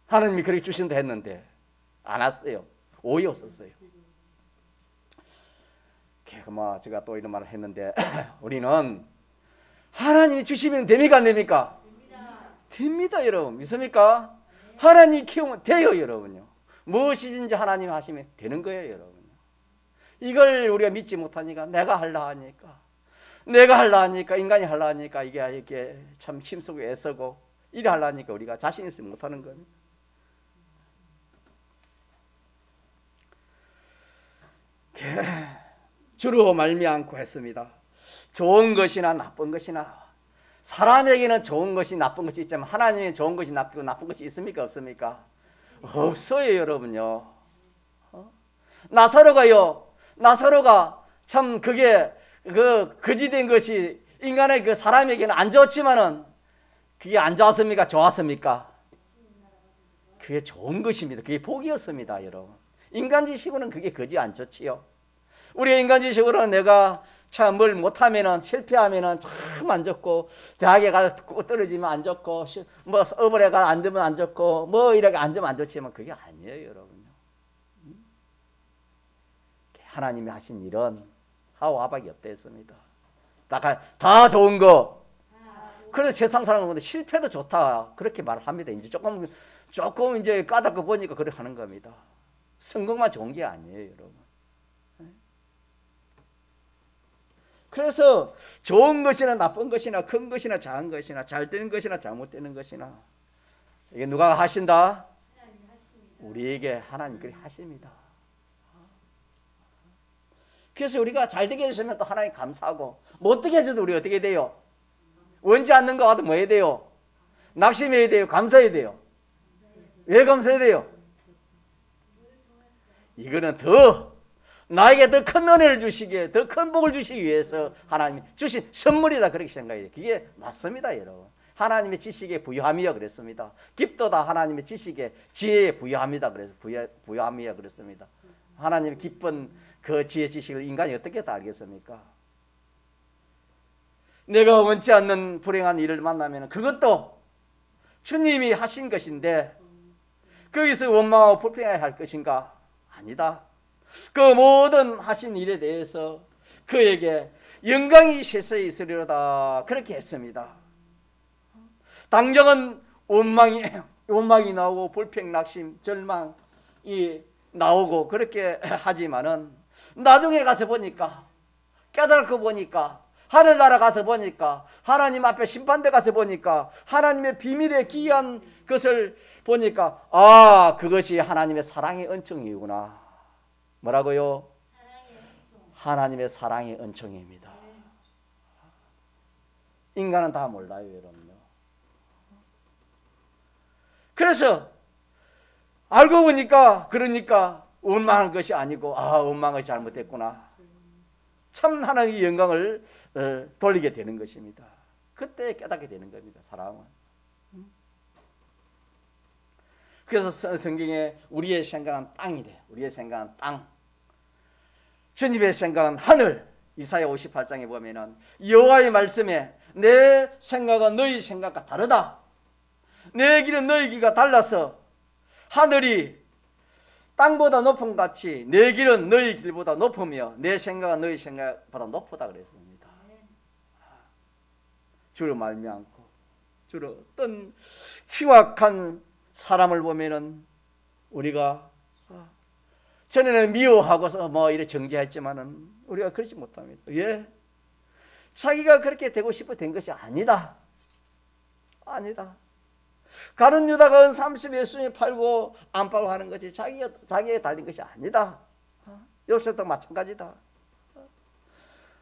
하나님이 그렇게 주신다 했는데 안 왔어요. 오해 없었어요. 제가 또 이런 말을 했는데 우리는 하나님이 주시면 됩니까 안 됩니까? 됩니다 여러분. 믿습니까? 하나님이 키우면 돼요 여러분요. 무엇이든지 하나님이 하시면 되는 거예요 여러분. 이걸 우리가 믿지 못하니까 내가 하려 하니까 인간이 하려 하니까 이게 참 힘쓰고 애쓰고 이래 하려 하니까 우리가 자신 있으면 못하는 겁니다. 주로 말미암고 했습니다. 좋은 것이나 나쁜 것이나 사람에게는 좋은 것이 나쁜 것이 있지만 하나님은 좋은 것이 나쁜 것이 있습니까 없습니까? 없어요 여러분요. 나사로가 참 그게 거지된 것이 인간의 그 사람에게는 안 좋지만은 그게 안 좋았습니까? 좋았습니까? 그게 좋은 것입니다. 그게 복이었습니다 여러분. 인간지식으로는 그게 거지 안 좋지요. 우리가 인간지식으로는 내가 참 뭘 못하면은 실패하면은 참 안 좋고 대학에 가서 떨어지면 안 좋고 뭐 어벌에 가서 안 되면 안 좋고 뭐 이렇게 안 되면 안 좋지만 그게 아니에요 여러분요. 하나님이 하신 일은 하고 아박이 없댔습니다. 다 좋은 거. 그래서 세상 사람은 실패도 좋다 그렇게 말을 합니다. 이제 조금 이제 까닭을 보니까 그렇게 하는 겁니다. 성공만 좋은 게 아니에요 여러분. 그래서 좋은 것이나 나쁜 것이나 큰 것이나 작은 것이나 잘 되는 것이나 잘못되는 것이나 이게 누가 하신다? 우리에게 하나님 그렇게 하십니다. 그래서 우리가 잘 되게 해주시면 또 하나님 감사하고 못 되게 해줘도 우리 어떻게 돼요? 원치 않는 거 같으면 뭐 해야 돼요? 낙심해야 돼요? 감사해야 돼요? 왜 감사해야 돼요? 이거는 나에게 더 큰 은혜를 주시기에 더 큰 복을 주시기 위해서 하나님이 주신 선물이다 그렇게 생각해요. 그게 맞습니다 여러분. 하나님의 지식에 부유함이여 그랬습니다. 깊도다 하나님의 지식에 지혜에 부유함이다 그래서 부유함이여 그랬습니다. 하나님의 깊은 그 지혜 지식을 인간이 어떻게 다 알겠습니까? 내가 원치 않는 불행한 일을 만나면 그것도 주님이 하신 것인데 거기서 원망하고 불평해야 할 것인가? 아니다. 그 모든 하신 일에 대해서 그에게 영광이 세세히 있으리로다 그렇게 했습니다. 당장은 원망이 나오고 불평, 낙심, 절망이 나오고 그렇게 하지만은 나중에 가서 보니까 깨달고 보니까 하늘나라 가서 보니까 하나님 앞에 심판대 가서 보니까 하나님의 비밀의 귀한 것을 보니까 그것이 하나님의 사랑의 은총이구나. 뭐라고요? 하나님의 사랑의 은총입니다. 인간은 다 몰라요 여러분요. 그래서 알고 보니까 그러니까 원망한 것이 아니고 원망이 잘못됐구나. 참 하나님의 영광을 돌리게 되는 것입니다. 그때 깨닫게 되는 겁니다. 사랑은. 그래서 성경에 우리의 생각은 땅이래. 우리의 생각은 땅. 주님의 생각은 하늘. 이사야 58장에 보면은 여호와의 말씀에 내 생각은 너희 생각과 다르다. 내 길은 너희 길과 달라서 하늘이 땅보다 높은 같이 내 길은 너희 길보다 높으며 내 생각은 너희 생각보다 높다 그랬습니다. 주로 말미암고 주로 어떤 흉악한 사람을 보면은 우리가 전에는 미워하고서 뭐 이래 정죄했지만은 우리가 그렇지 못합니다. 예, 자기가 그렇게 되고 싶어 된 것이 아니다. 아니다. 가룟 유다가 30 예수님 팔고 안 팔고 하는 것이 자기에 달린 것이 아니다. 요셉도 마찬가지다.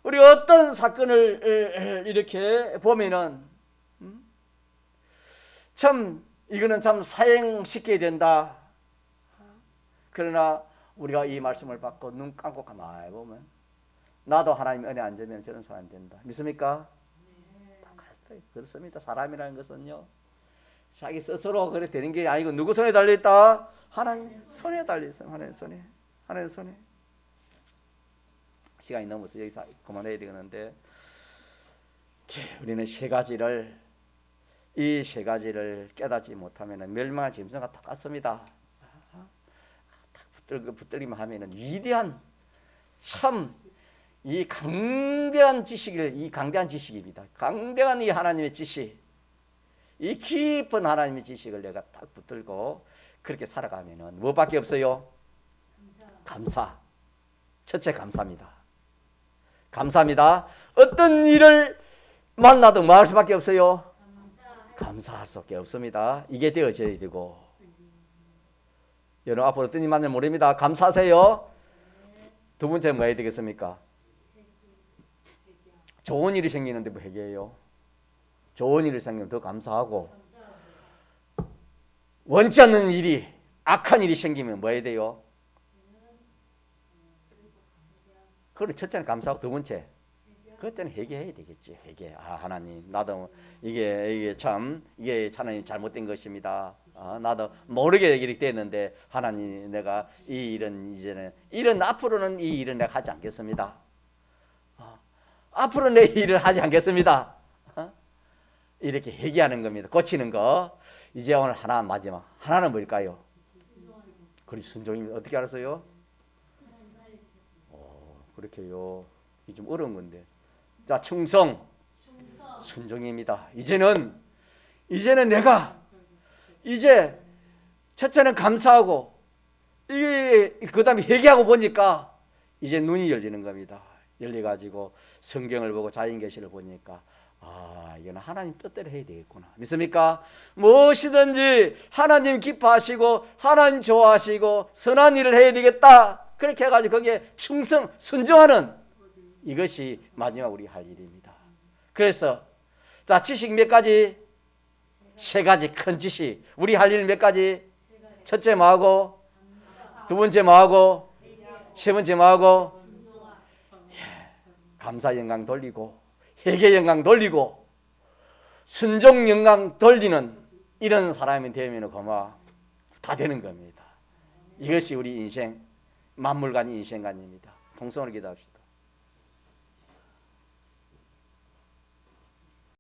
우리가 어떤 사건을 이렇게 보면은 참 이거는 참 사행시켜야 된다. 그러나 우리가 이 말씀을 받고 눈 감고 가만히 보면 나도 하나님 은혜 안 주면 저런 사람이 된다. 믿습니까? 네. 그렇습니다. 사람이라는 것은요, 자기 스스로 그래 되는 게 아니고 누구 손에 달려있다? 하나님 손에 달려있어요. 하나님 손에. 하나님 손에. 시간이 넘어서 여기서 그만해야 되겠는데, 우리는 이 세 가지를 깨닫지 못하면 멸망할 짐승과 똑같습니다. 붙들기만 하면은 위대한 참 이 강대한 지식입니다. 강대한 이 하나님의 지식, 이 깊은 하나님의 지식을 내가 딱 붙들고 그렇게 살아가면은 뭐밖에 없어요? 감사. 첫째 감사입니다. 감사합니다. 어떤 일을 만나도 뭐 할 수밖에 없어요? 감사할 수밖에 없습니다. 이게 되어져야 되고, 여러분 앞으로 어떤 일 만나면 모릅니다. 감사하세요. 두 번째 뭐 해야 되겠습니까? 좋은 일이 생기는데 뭐 회개해요? 좋은 일이 생기면 더 감사하고, 원치 않는 일이, 악한 일이 생기면 뭐 해야 돼요? 그래, 첫째는 감사하고 두 번째, 그때는 회개해야 되겠지. 회개. 하나님, 나도 이게 참 하나님 잘못된 것입니다. 나도 모르게 이렇게 됐는데 하나님, 내가 이 일은 앞으로는 이 일은 내가 하지 않겠습니다. 앞으로 내 일을 하지 않겠습니다. 이렇게 회개하는 겁니다. 고치는 거. 이제 오늘 하나 마지막. 하나는 뭘까요? 그리 순종입니다. 어떻게 알았어요? 그렇게요. 이게 좀 어려운 건데. 자, 충성. 순종입니다. 이제는 내가 첫째는 감사하고 그다음에 회개하고 보니까 이제 눈이 열리는 겁니다. 열려가지고 성경을 보고 자연계시를 보니까 이거는 하나님 뜻대로 해야 되겠구나. 믿습니까? 무엇이든지 하나님 기뻐하시고 하나님 좋아하시고 선한 일을 해야 되겠다. 그렇게 해가지고 거기에 충성, 순종하는 이것이 마지막 우리 할 일입니다. 그래서 자, 지식 몇 가지? 세 가지 큰 지식. 우리 할 일 몇 가지? 첫째 뭐하고? 두 번째 뭐하고? 세 번째 뭐하고? 감사 영광 돌리고, 회개 영광 돌리고, 순종 영광 돌리는 이런 사람이 되면 고마 다 되는 겁니다. 이것이 우리 인생, 만물간 인생관입니다. 통성으로 기도합시다.